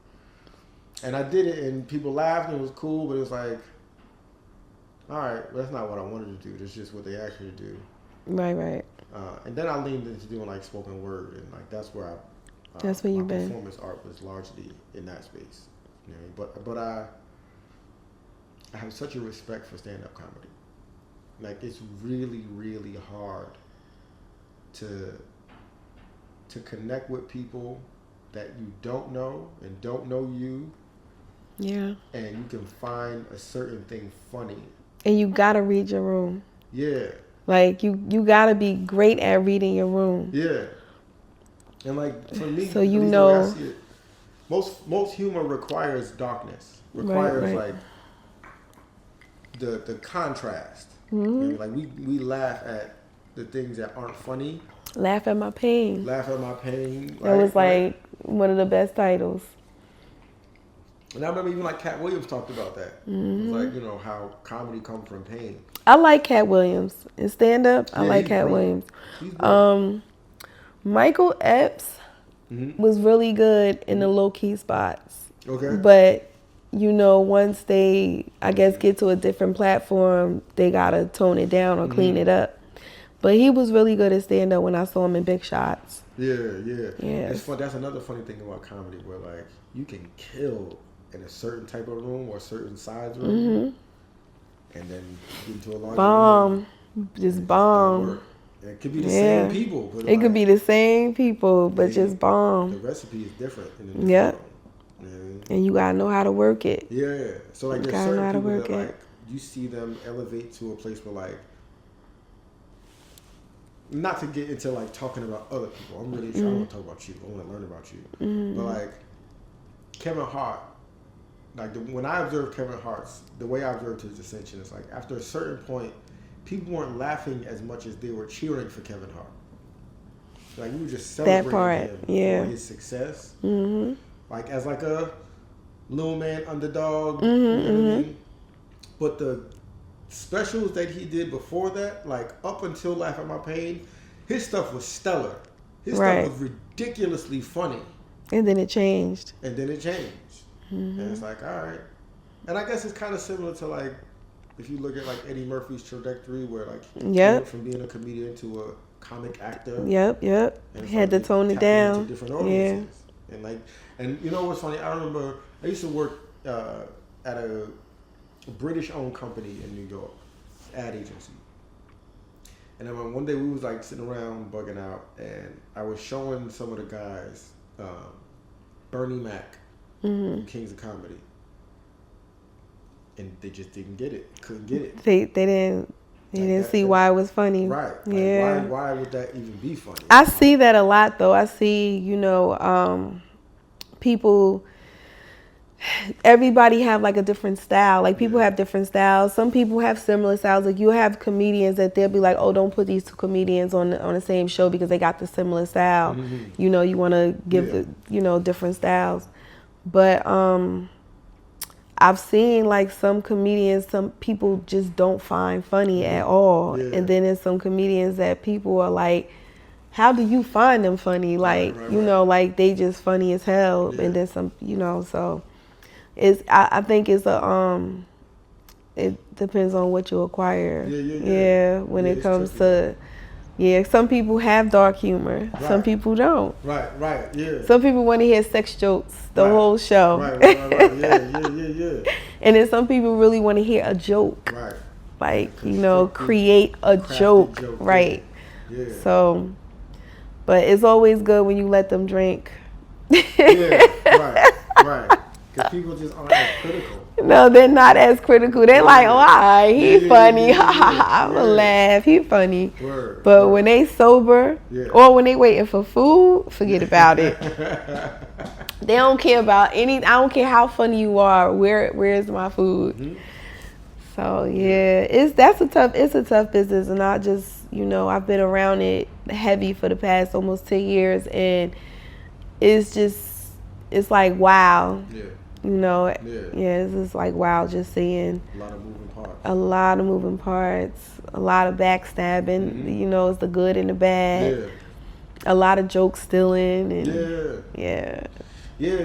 Speaker 1: And I did it, and people laughed, and it was cool, but it was like, all right, well, that's not what I wanted to do. That's just what they asked me to do.
Speaker 2: Right.
Speaker 1: And then I leaned into doing like spoken word, and like that's where
Speaker 2: that's where you've been.
Speaker 1: Performance art was largely in that space. You know, but I have such a respect for stand-up comedy. Like, it's really, really hard to connect with people that you don't know and don't know you.
Speaker 2: Yeah.
Speaker 1: And you can find a certain thing funny. And
Speaker 2: you gotta read your room.
Speaker 1: Yeah.
Speaker 2: Like, you gotta be great at reading your room.
Speaker 1: Yeah. And like, for me,
Speaker 2: so you know,
Speaker 1: I see it, most humor requires darkness. Requires like the contrast. Like we laugh at the things that aren't funny.
Speaker 2: Laugh at my pain.
Speaker 1: Laugh at my pain.
Speaker 2: That was like one of the best titles.
Speaker 1: And I remember even like Cat Williams talked about that.
Speaker 2: Mm-hmm.
Speaker 1: It was like, you know, how comedy comes from pain.
Speaker 2: I like Cat Williams. In stand-up, I like Cat Williams. Michael Epps was really good in the low-key spots.
Speaker 1: Okay.
Speaker 2: But, you know, once they, I guess, get to a different platform, they got to tone it down or clean it up. But he was really good at stand-up when I saw him in Big Shots.
Speaker 1: Yeah.
Speaker 2: Yeah.
Speaker 1: It's fun. That's another funny thing about comedy where, like, you can kill in a certain type of room or a certain size room. And then get into a larger room.
Speaker 2: Just bomb.
Speaker 1: It could be the same people. But
Speaker 2: it could be the same people, but just bomb.
Speaker 1: The recipe is different.
Speaker 2: Yep. And you gotta know how to work it.
Speaker 1: Yeah. So like, there's certain people that like you see them elevate to a place where like, not to get into like talking about other people. I'm really trying to talk about you. I want to learn about you. But like Kevin Hart, like when I observed Kevin Hart's, the way I observed his ascension is like after a certain point, people weren't laughing as much as they were cheering for Kevin Hart. Like we were just celebrating him for his success. Like as like a little man underdog. You know what I mean? But the specials that he did before that, like up until Laugh at My Pain, his stuff was stellar. His stuff was ridiculously funny.
Speaker 2: And then it changed.
Speaker 1: And it's like, all right. And I guess it's kind of similar to like, if you look at like Eddie Murphy's trajectory where like he went from being a comedian to a comic actor.
Speaker 2: Yep.
Speaker 1: And
Speaker 2: Had to tone it down.
Speaker 1: Into different audiences. And you know what's funny? I remember I used to work at a British-owned company in New York, ad agency. And then one day we was like sitting around bugging out, and I was showing some of the guys Bernie Mac, Kings of Comedy, and they just didn't get it. Couldn't get it.
Speaker 2: They didn't see why it was funny.
Speaker 1: Right. Like
Speaker 2: yeah.
Speaker 1: Why would that even be funny?
Speaker 2: I see that a lot though. I see, you know, people. Everybody have like a different style. Like people have different styles. Some people have similar styles. Like you have comedians that they'll be like, oh, don't put these two comedians on the same show because they got the similar style. You know, you want to give you know, different styles. But I've seen like some comedians, some people just don't find funny at all. And then there's some comedians that people are like, how do you find them funny? Like, you know, like they just funny as hell. And then some, you know, so I think it's it depends on what you acquire. When it comes to some people have dark humor. Some people don't. Some people want to hear sex jokes the whole show. And then some people really want to hear a joke. Like, you know, create a joke. So, but it's always good when you let them drink.
Speaker 1: Because people just aren't as critical.
Speaker 2: No, they're not as critical. They're like, oh, all right, he funny. I'm going to laugh. He funny. But when they sober or when they waiting for food, forget about it. They don't care about I don't care how funny you are. Where's my food? So, it's a tough business. And I just, you know, I've been around it heavy for the past almost 10 years. And it's like, wow. You know, it's just like, wow, just seeing
Speaker 1: a lot of moving parts,
Speaker 2: a lot of backstabbing, you know, it's the good and the bad, a lot of joke stealing, and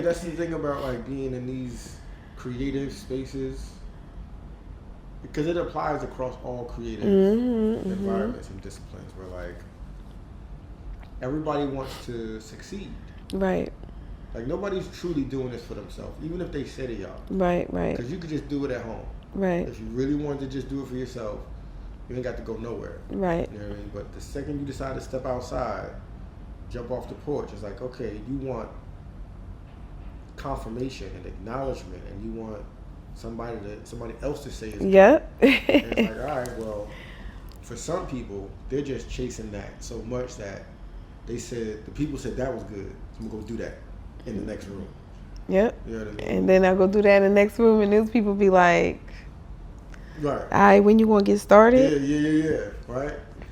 Speaker 1: that's the thing about like being in these creative spaces, because it applies across all creative environments and disciplines where like everybody wants to succeed. Like, nobody's truly doing this for themselves, even if they say they are. Because you could just do it at home. If you really wanted to just do it for yourself, you ain't got to go nowhere. You know what I mean? But the second you decide to step outside, jump off the porch, it's like, okay, you want confirmation and acknowledgement, and you want somebody else to say it's good. And it's like, all right, well, for some people, they're just chasing that so much that the people said that was good, so I'm going to go do that in the next room. You know what I mean?
Speaker 2: And then I go do that in the next room, and those people be like, all right, when you want to get started?
Speaker 1: Yeah.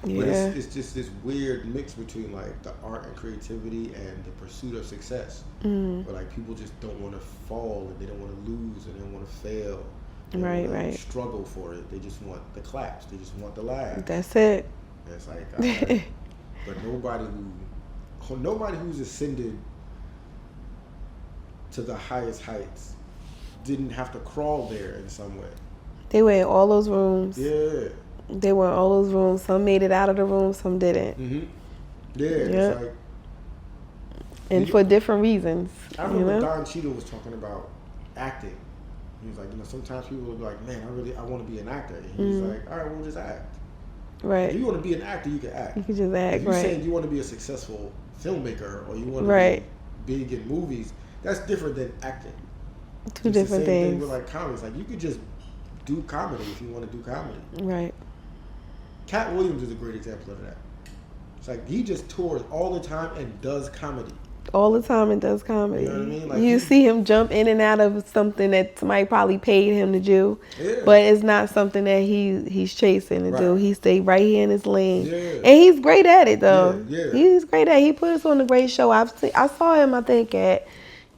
Speaker 2: Yeah.
Speaker 1: But it's just this weird mix between like the art and creativity and the pursuit of success. But like people just don't want to fall and they don't want to lose and they don't want to fail. They don't wanna struggle for it. They just want the claps. They just want the laughs.
Speaker 2: That's it.
Speaker 1: And it's like, but nobody who's ascended to the highest heights didn't have to crawl there in some way.
Speaker 2: They were in all those rooms.
Speaker 1: Yeah.
Speaker 2: They were in all those rooms. Some made it out of the room, some didn't.
Speaker 1: Yeah, it's like...
Speaker 2: And for different reasons.
Speaker 1: I remember Don Cheadle was talking about acting. He was like, sometimes people will be like, man, I want to be an actor. And he's like, all right, we'll just act.
Speaker 2: Right.
Speaker 1: If you want to be an actor, you can act.
Speaker 2: You can just act,
Speaker 1: if you're saying you want to be a successful filmmaker or you want to be big in movies, that's different than acting.
Speaker 2: Two different things.
Speaker 1: Thing with like comedy. It's like you could just do comedy if you want to do comedy.
Speaker 2: Right.
Speaker 1: Cat Williams is a great example of that. It's like he just tours all the time and does comedy.
Speaker 2: All the time and does comedy.
Speaker 1: You know what I mean? Like
Speaker 2: you see him jump in and out of something that somebody probably paid him to do.
Speaker 1: Yeah.
Speaker 2: But it's not something that he's chasing to do. He stayed right here in his lane.
Speaker 1: Yeah.
Speaker 2: And he's great at it though.
Speaker 1: Yeah.
Speaker 2: He's great at it. He put us on a great show. I saw him, I think, at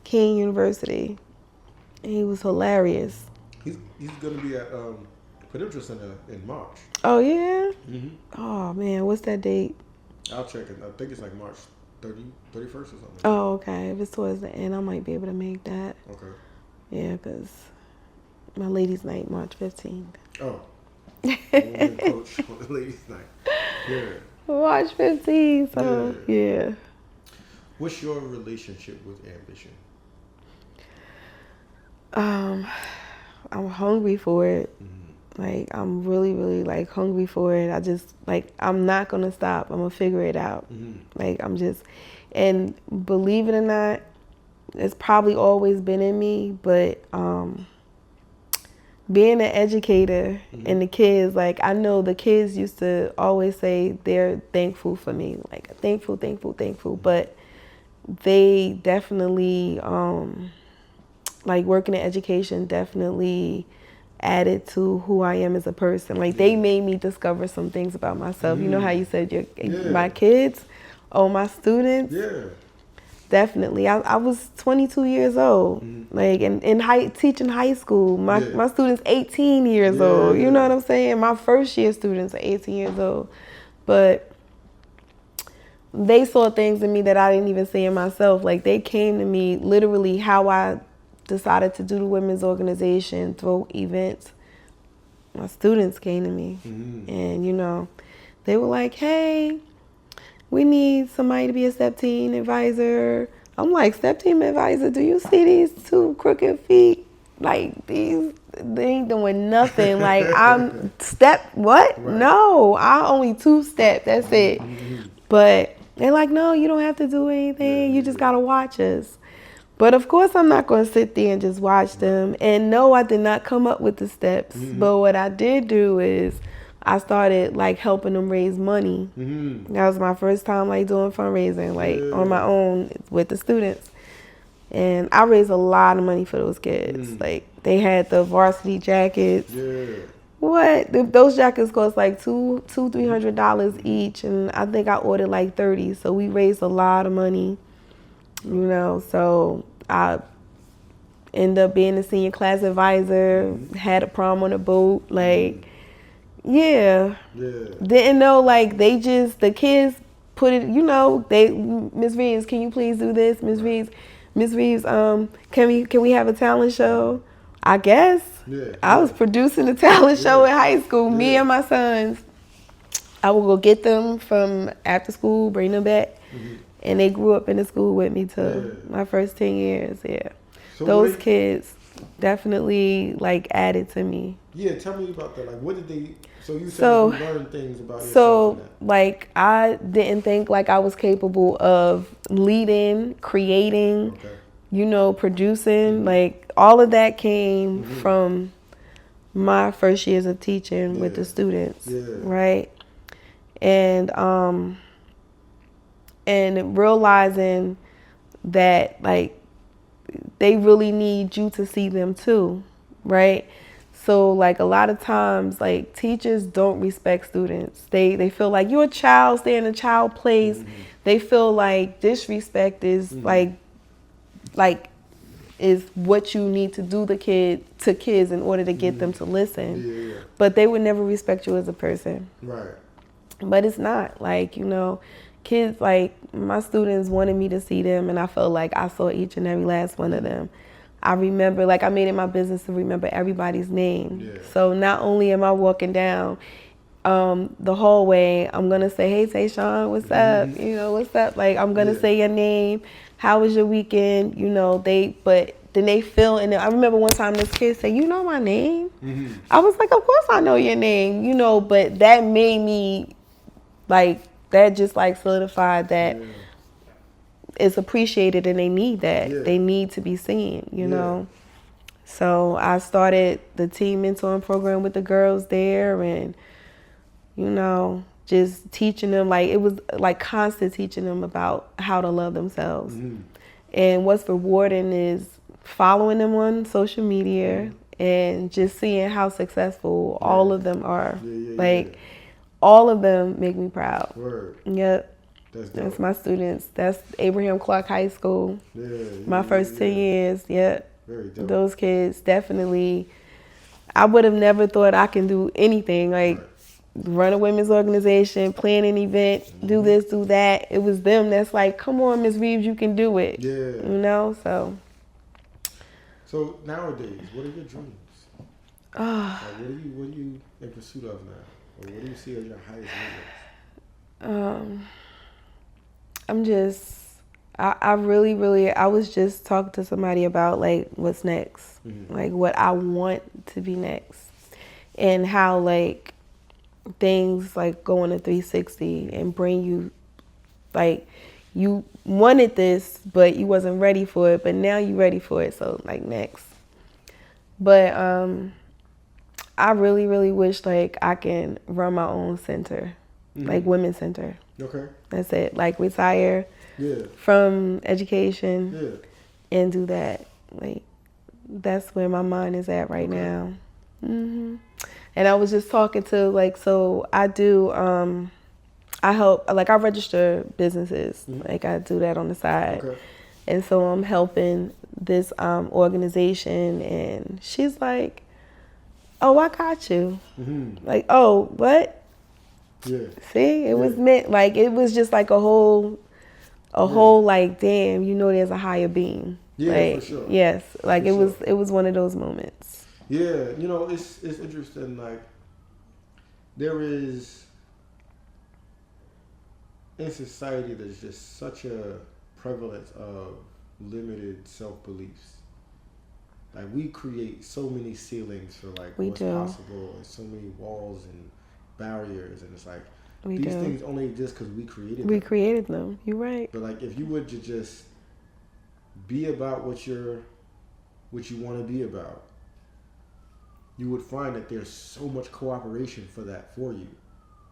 Speaker 2: King University. And he was hilarious.
Speaker 1: He's going to be at Prudential Center in March.
Speaker 2: Oh, yeah? Oh, man. What's that date?
Speaker 1: I'll check it. I think it's like March 31st or something.
Speaker 2: Oh, okay. If it's towards the end, I might be able to make that.
Speaker 1: Okay.
Speaker 2: Yeah, because my ladies' night, March 15th.
Speaker 1: Oh. Coach on the ladies' night. Yeah.
Speaker 2: March 15th, so yeah.
Speaker 1: What's your relationship with ambition?
Speaker 2: I'm hungry for it. Like, I'm really, really, like, hungry for it. I just, like, I'm not going to stop. I'm going to figure it out. Like, and believe it or not, it's probably always been in me, but being an educator and the kids, like, I know the kids used to always say they're thankful for me. Like, thankful. But they definitely, like, working in education definitely added to who I am as a person. Like, they made me discover some things about myself. You know how you said my kids, my students?
Speaker 1: Yeah.
Speaker 2: Definitely. I was 22 years old, like, and teaching high school. My students 18 years old. You know what I'm saying? My first year students are 18 years old. But they saw things in me that I didn't even see in myself. Like, they came to me literally how I decided to do the women's organization, throw events. My students came to me and, they were like, hey, we need somebody to be a step team advisor. I'm like, step team advisor? Do you see these two crooked feet? Like, they ain't doing nothing. Like, I'm what? Right. No, I only 2-step. That's it. But they're like, no, you don't have to do anything. You just got to watch us. But of course, I'm not going to sit there and just watch them. And no, I did not come up with the steps. But what I did do is I started, like, helping them raise money. That was my first time, like, doing fundraising, like, on my own with the students. And I raised a lot of money for those kids. Like, they had the varsity jackets. What? Those jackets cost like $200-$300 each. And I think I ordered like 30. So we raised a lot of money. So I ended up being the senior class advisor, had a prom on a boat, like, didn't know, like, the kids put it, Miss Reeves, can you please do this? Miss Reeves, can we have a talent show? I guess. I was producing a talent show in high school, me and my sons. I would go get them from after school, bring them back. And they grew up in the school with me too. My first 10 years, So those kids definitely, like, added to me.
Speaker 1: Yeah, tell me about that. Like, what did they... So you said you learned things about yourself.
Speaker 2: So, like, I didn't think, like, I was capable of leading, creating, producing. Like, all of that came from my first years of teaching with the students, right? And realizing that, like, they really need you to see them too, right? So like a lot of times, like teachers don't respect students. They feel like you're a child, stay in a child place. They feel like disrespect is like is what you need to do to kids in order to get them to listen.
Speaker 1: Yeah.
Speaker 2: But they would never respect you as a person.
Speaker 1: Right.
Speaker 2: But it's not like, kids, like my students wanted me to see them, and I felt like I saw each and every last one of them. I remember, like, I made it my business to remember everybody's name.
Speaker 1: Yeah.
Speaker 2: So not only am I walking down the hallway, I'm gonna say, "Hey, Tehsuan, what's up? What's up?" Like, I'm gonna say your name. How was your weekend? But then they feel, and I remember one time this kid said, "You know my name?" I was like, "Of course I know your name," But that made me, like, that just like solidified that it's appreciated, and they need that.
Speaker 1: Yeah.
Speaker 2: They need to be seen, So I started the teen mentoring program with the girls there, and just teaching them, like, it was like constant teaching them about how to love themselves. And what's rewarding is following them on social media and just seeing how successful all of them are. All of them make me proud.
Speaker 1: Word.
Speaker 2: Yep.
Speaker 1: That's
Speaker 2: my students. That's Abraham Clark High School. My first 10 years. Yep.
Speaker 1: Very dope.
Speaker 2: Those kids definitely. I would have never thought I can do anything like run a women's organization, plan an event, do this, do that. It was them that's like, come on, Miss Reeves, you can do it.
Speaker 1: Yeah.
Speaker 2: So
Speaker 1: nowadays, what are your dreams? Like, what are you in pursuit of now? Or what do you see as your highest limits?
Speaker 2: I really, I was just talking to somebody about, like, what's next, like, what I want to be next, and how, like, things, like, go on a 360 and bring you, like, you wanted this, but you wasn't ready for it, but now you ready for it, so, like, next. But, I really wish, like, I can run my own center, like, women's center.
Speaker 1: Okay.
Speaker 2: That's it. Like, retire from education and do that. Like, that's where my mind is at right now. And I was just talking to, like, so I do, I help, like, I register businesses. Like, I do that on the side.
Speaker 1: Okay.
Speaker 2: And so I'm helping this organization, and she's like, "Oh, I got you." Like, "Oh, what?"
Speaker 1: Yeah.
Speaker 2: See, it was meant, like, it was just like a whole, like, damn, there's a higher being.
Speaker 1: Yeah,
Speaker 2: like,
Speaker 1: for sure.
Speaker 2: Yes, like,
Speaker 1: For
Speaker 2: it was one of those moments.
Speaker 1: Yeah, it's interesting. Like, there is in society, there's just such a prevalence of limited self-beliefs. Like, we create so many ceilings for, like, what's possible, and so many walls and barriers, and it's like these things only exist because we created them.
Speaker 2: We created them. You're right.
Speaker 1: But, like, if you would just be about what you want to be about, you would find that there's so much cooperation for you.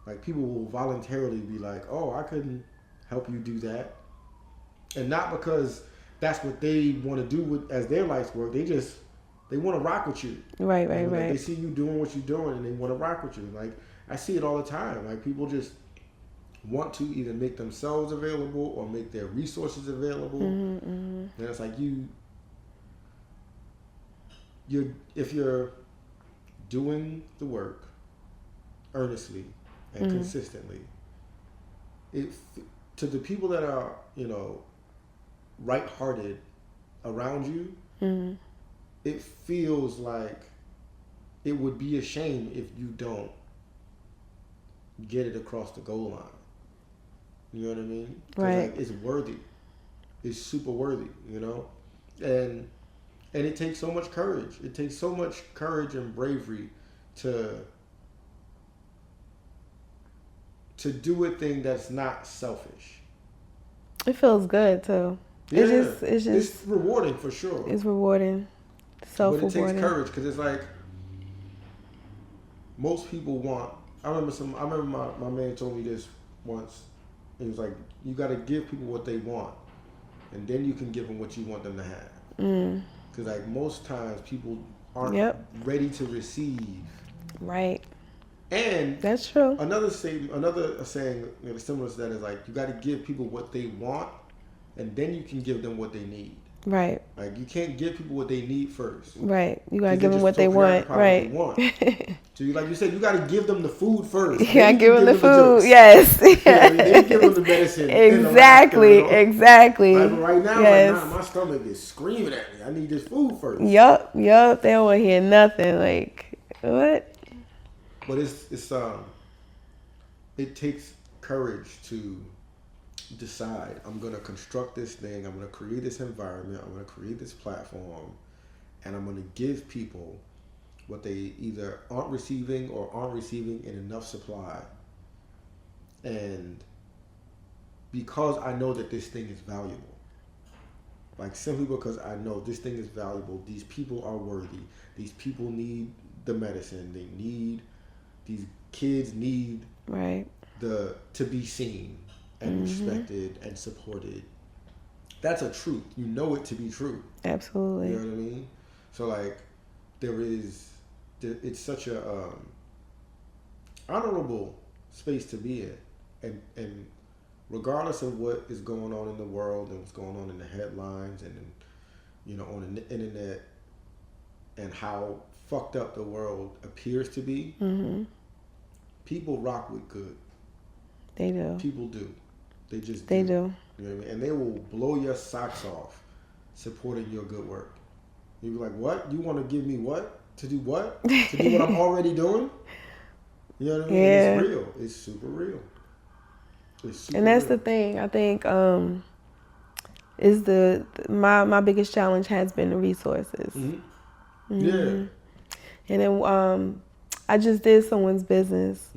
Speaker 1: Like, people will voluntarily be like, "Oh, I couldn't help you do that," and not because that's what they want to do as their life's work. They want to rock with you.
Speaker 2: Right.
Speaker 1: Like, they see you doing what you're doing, and they want to rock with you. Like, I see it all the time. Like, people just want to either make themselves available or make their resources available. And it's like if you're doing the work earnestly and consistently, to the people that are, right-hearted around you, it feels like it would be a shame if you don't get it across the goal line. You know what I mean?
Speaker 2: Right.
Speaker 1: Like, it's worthy. It's super worthy, And it takes so much courage. It takes so much courage and bravery to do a thing that's not selfish.
Speaker 2: It feels good too.
Speaker 1: Yeah.
Speaker 2: It's just
Speaker 1: It's rewarding for sure.
Speaker 2: It's rewarding. Self-rewarding.
Speaker 1: But it takes courage, because it's like most people want. I remember my man told me this once. He was like, "You got to give people what they want, and then you can give them what you want them to have." Because, like, most times people aren't ready to receive.
Speaker 2: Right.
Speaker 1: And
Speaker 2: that's true.
Speaker 1: Another saying, similar to that is like you got to give people what they want, and then you can give them what they need.
Speaker 2: Right.
Speaker 1: Like you can't give people what they need first.
Speaker 2: Right. You gotta give them what they want. Right.
Speaker 1: So like you said, you gotta give them the food first.
Speaker 2: Yeah, give them the food. Yes.
Speaker 1: Then give them the medicine.
Speaker 2: Exactly. Exactly.
Speaker 1: Like, but right now,
Speaker 2: yes.
Speaker 1: my stomach is screaming at me. I need this food first.
Speaker 2: Yup. They don't want to hear nothing. Like what?
Speaker 1: But it takes courage to decide, I'm going to construct this thing, I'm going to create this environment, I'm going to create this platform, and I'm going to give people what they either aren't receiving or aren't receiving in enough supply. And because I know that this thing is valuable, like simply because I know this thing is valuable, these people are worthy, these people need the medicine, these kids need to be seen and respected and supported. That's a truth. You know it to be true.
Speaker 2: Absolutely.
Speaker 1: You know what I mean? So like, it's such a honorable space to be in, and regardless of what is going on in the world and what's going on in the headlines and on the internet and how fucked up the world appears to be, people rock with good.
Speaker 2: They do.
Speaker 1: People do. They just
Speaker 2: do.
Speaker 1: You know what I mean? And they will blow your socks off supporting your good work. You'll be like, what? You want to give me what? To do what? To do what I'm already doing? You know what I mean?
Speaker 2: Yeah.
Speaker 1: It's real. It's super real.
Speaker 2: And that's the thing. I think is my biggest challenge has been the resources.
Speaker 1: Yeah.
Speaker 2: And then I just did someone's business.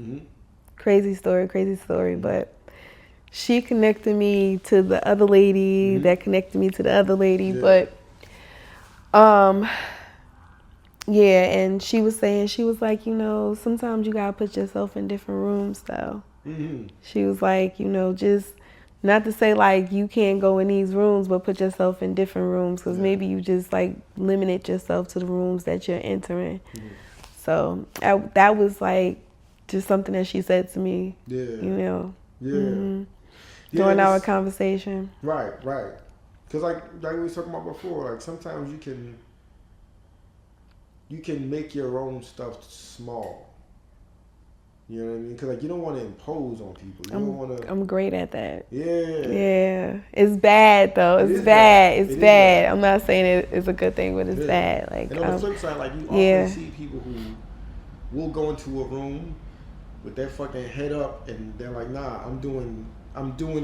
Speaker 2: Crazy story, but she connected me to the other lady that connected me to the other lady, but and she was like, sometimes you gotta put yourself in different rooms though. She was like, just not to say like you can't go in these rooms, but put yourself in different rooms, because maybe you just like limited yourself to the rooms that you're entering. So that was like just something that she said to me, during our conversation.
Speaker 1: Right. Because like we were talking about before, like sometimes you can make your own stuff small. You know what I mean? Because like you don't want to impose on people. You don't want to.
Speaker 2: I'm great at that.
Speaker 1: Yeah.
Speaker 2: It's bad though. It's bad. I'm not saying it's a good thing, but it's bad. Like,
Speaker 1: and on the flip side, like you often see people who will go into a room with their fucking head up and they're like, nah, I'm doing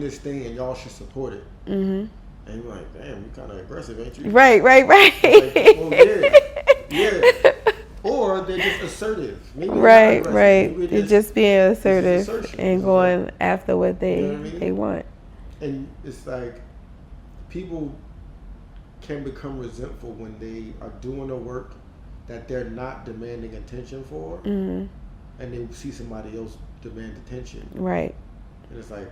Speaker 1: this thing and y'all should support it. And you're like, damn, you kind of aggressive, ain't you?
Speaker 2: Right.
Speaker 1: Like, well, yeah. Or they're just assertive. Maybe
Speaker 2: right. They're just being assertive and going after what they want.
Speaker 1: And it's like people can become resentful when they are doing the work that they're not demanding attention for, and they see somebody else demand attention. Right. And it's like,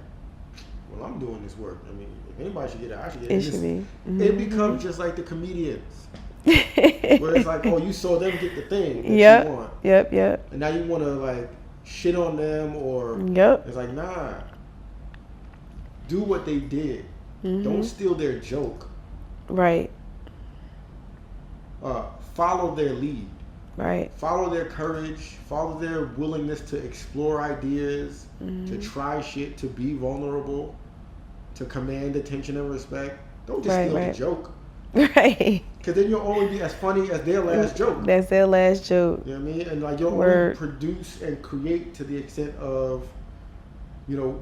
Speaker 1: well, I'm doing this work. I mean, if anybody should get it, I should get it. It should be. It becomes just like the comedians. Where it's like, oh, you saw them get the thing that you want. Yep. And now you want to like shit on them or it's like, nah. Do what they did. Don't steal their joke. Right. Follow their lead. Right. Follow their courage. Follow their willingness to explore ideas, to try shit, to be vulnerable, to command attention and respect. Don't just steal the joke. Right. Because then you'll only be as funny as their last joke. That's their last joke. You know what I mean? And like you'll only produce and create to the extent of,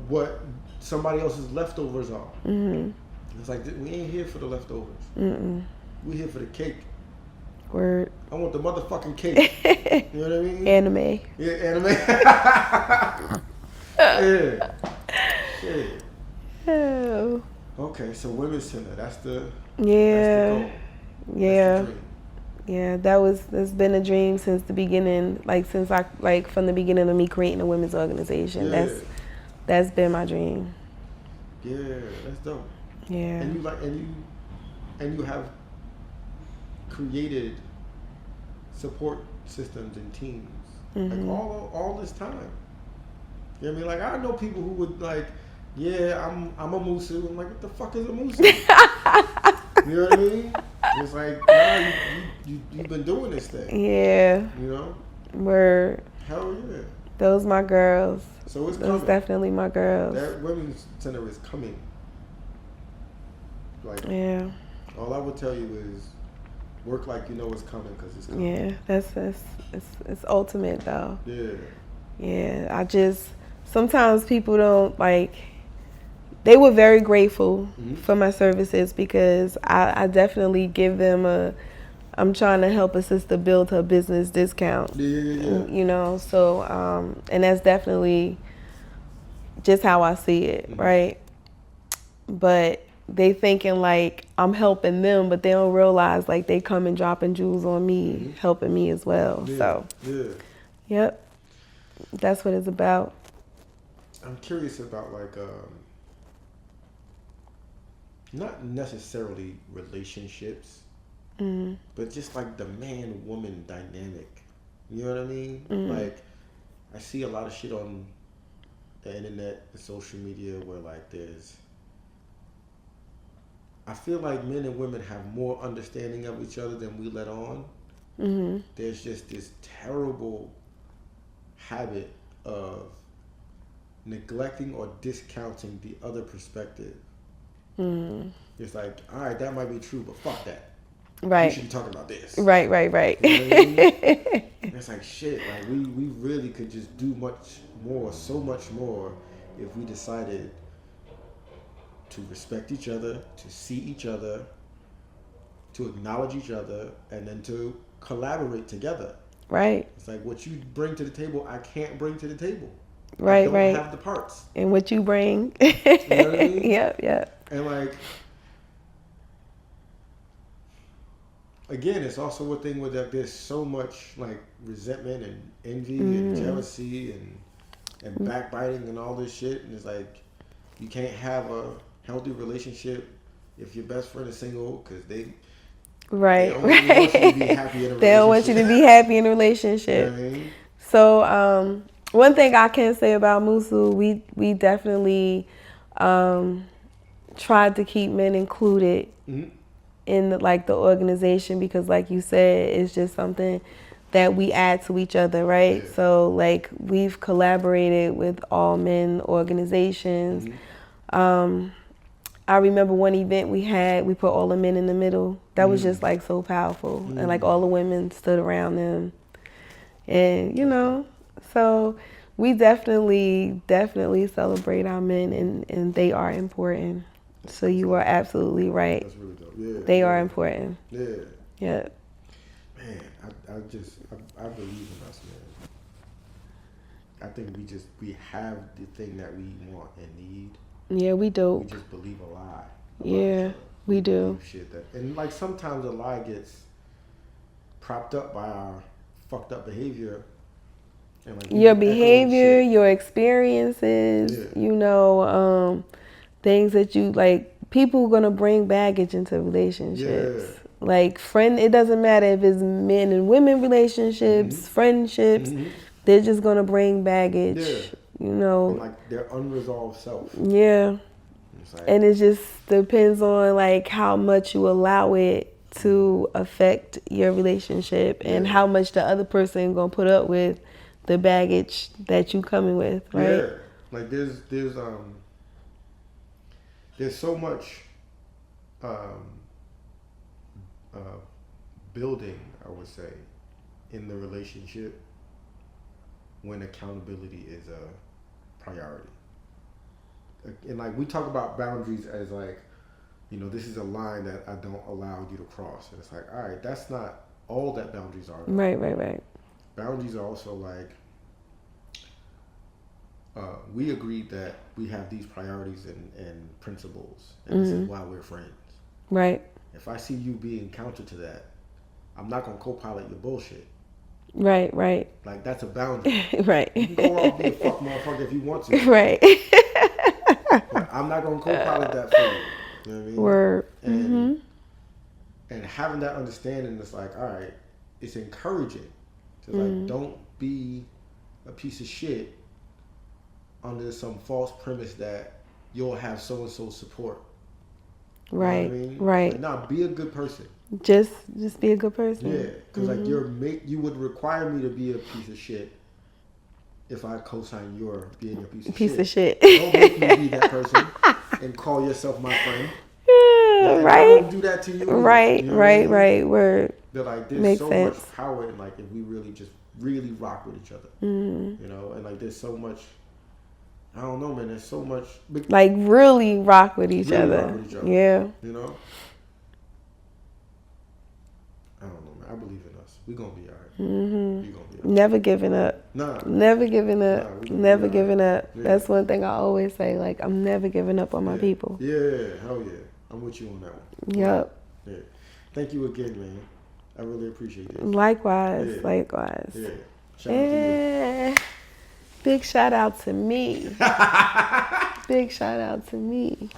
Speaker 1: what somebody else's leftovers are. It's like, we ain't here for the leftovers. We here for the cake. Word. I want the motherfucking cake. You know what I mean? Anime. Yeah, anime. Yeah. Shit. Oh. Okay, so Women's Center. That's the goal. Yeah.
Speaker 2: Yeah, that's been a dream since the beginning. From the beginning of me creating a women's organization. Yeah. That's been my dream.
Speaker 1: Yeah, that's dope.
Speaker 2: Yeah.
Speaker 1: And you have created support systems and teams.
Speaker 2: Mm-hmm.
Speaker 1: Like all this time. You know what I mean? Like I know people who would like, yeah, I'm a musu. I'm like, what the fuck is a musu? You know what I mean? It's like, nah, you've been doing this thing.
Speaker 2: Yeah.
Speaker 1: You know?
Speaker 2: Word.
Speaker 1: Hell yeah.
Speaker 2: Those my girls.
Speaker 1: So it's
Speaker 2: Those
Speaker 1: coming.
Speaker 2: definitely my girls.
Speaker 1: That women's center is coming. Like,
Speaker 2: yeah.
Speaker 1: All I would tell you is work like you know it's coming because it's coming.
Speaker 2: Yeah, it's ultimate though.
Speaker 1: Yeah.
Speaker 2: Yeah, I just sometimes people don't like. They were very grateful for my services because I definitely give them a. I'm trying to help a sister build her business discount.
Speaker 1: Yeah.
Speaker 2: You know, so and that's definitely just how I see it, right? But they thinking like I'm helping them, but they don't realize like they come and dropping jewels on me, helping me as well.
Speaker 1: Yeah.
Speaker 2: So, yep, that's what it's about.
Speaker 1: I'm curious about like not necessarily relationships, but just like the man-woman dynamic. You know what I mean? Like I see a lot of shit on the internet and social media where like I feel like men and women have more understanding of each other than we let on. There's just this terrible habit of neglecting or discounting the other perspective. It's like, all right, that might be true, but fuck that.
Speaker 2: Right.
Speaker 1: We should be talking about this.
Speaker 2: Right.
Speaker 1: You know what I mean? It's like shit. Like we really could just do much more, so much more, if we decided to respect each other, to see each other, to acknowledge each other, and then to collaborate together.
Speaker 2: Right.
Speaker 1: It's like what you bring to the table, I can't bring to the table.
Speaker 2: Right.
Speaker 1: I don't have the parts.
Speaker 2: And what you bring.
Speaker 1: You know what I mean?
Speaker 2: Yep.
Speaker 1: And like, again, it's also a thing where there's so much like resentment and envy and jealousy and backbiting and all this shit. And it's like, you can't have a healthy relationship if your best friend is single because they only want you to be happy in a relationship.
Speaker 2: They don't want you to be happy in a relationship.
Speaker 1: You know what I mean?
Speaker 2: So, one thing I can say about Musu, we definitely tried to keep men included in the organization because, like you said, it's just something that we add to each other, right?
Speaker 1: Yeah.
Speaker 2: So, like, we've collaborated with all men organizations. I remember one event we put all the men in the middle. That was just like so powerful. And like all the women stood around them. And, you know, so we definitely celebrate our men and they are important. So you are absolutely right.
Speaker 1: That's really dope. Yeah.
Speaker 2: They are important.
Speaker 1: Yeah.
Speaker 2: Yeah.
Speaker 1: Man, I believe in us, man. I think we have the thing that we want and need.
Speaker 2: Yeah, we do.
Speaker 1: We just believe a lie.
Speaker 2: Yeah, we do.
Speaker 1: Shit and like sometimes a lie gets propped up by our fucked up behavior. And like
Speaker 2: your behavior, your experiences, you know, things that you like. People are gonna bring baggage into relationships.
Speaker 1: Yeah.
Speaker 2: Like it doesn't matter if it's men and women relationships, friendships. They're just gonna bring baggage.
Speaker 1: Yeah.
Speaker 2: You know,
Speaker 1: and like their unresolved self.
Speaker 2: Yeah.
Speaker 1: Like,
Speaker 2: and it just depends on like how much you allow it to affect your relationship and how much the other person gonna put up with the baggage that you coming with, right?
Speaker 1: Yeah. Like there's so much building, I would say, in the relationship when accountability is a priority. And like we talk about boundaries as like, you know, this is a line that I don't allow you to cross. And it's like, all right, that's not all that boundaries are.
Speaker 2: Right.
Speaker 1: Boundaries are also like, we agreed that we have these priorities and principles, and this is why we're friends.
Speaker 2: Right.
Speaker 1: If I see you being counter to that, I'm not gonna co-pilot your bullshit.
Speaker 2: Right.
Speaker 1: Like that's a boundary.
Speaker 2: Right.
Speaker 1: You can go off being a fuck motherfucker if you want to.
Speaker 2: Right.
Speaker 1: But I'm not gonna co-pilot that for you. You know what I mean?
Speaker 2: Word.
Speaker 1: And having that understanding is like, all right, it's encouraging. It's like, don't be a piece of shit under some false premise that you'll have so and so support.
Speaker 2: Right.
Speaker 1: You know what I mean?
Speaker 2: Right.
Speaker 1: Like, nah, be a good person.
Speaker 2: Just be a good person.
Speaker 1: Yeah, because like you would require me to be a piece of shit if I co-sign your being a piece of shit. Don't make me be that person and call yourself my friend.
Speaker 2: Yeah,
Speaker 1: And
Speaker 2: right.
Speaker 1: I won't do that to you. Either,
Speaker 2: right.
Speaker 1: You know
Speaker 2: right.
Speaker 1: what I mean?
Speaker 2: Right. Word.
Speaker 1: But like, there's
Speaker 2: Makes
Speaker 1: so
Speaker 2: sense.
Speaker 1: much power in like if we really just really rock with each other.
Speaker 2: Mm-hmm.
Speaker 1: You know, and like there's so much. I don't know, man. There's so much.
Speaker 2: Like really rock with each
Speaker 1: really
Speaker 2: other.
Speaker 1: Rock with each other.
Speaker 2: Yeah.
Speaker 1: You know. I don't know, man. I believe in us. We're gonna be alright.
Speaker 2: Mm-hmm.
Speaker 1: We're gonna be alright.
Speaker 2: Never giving up.
Speaker 1: Nah.
Speaker 2: Never giving up. Never giving up.
Speaker 1: Yeah.
Speaker 2: That's one thing I always say. Like, I'm never giving up on my people.
Speaker 1: Yeah, hell yeah. I'm with you on that one.
Speaker 2: Yep.
Speaker 1: Yeah. Thank you again, man. I really appreciate this.
Speaker 2: Likewise. Likewise.
Speaker 1: Yeah. Shout out to you.
Speaker 2: Big shout out to me. Big shout out to me.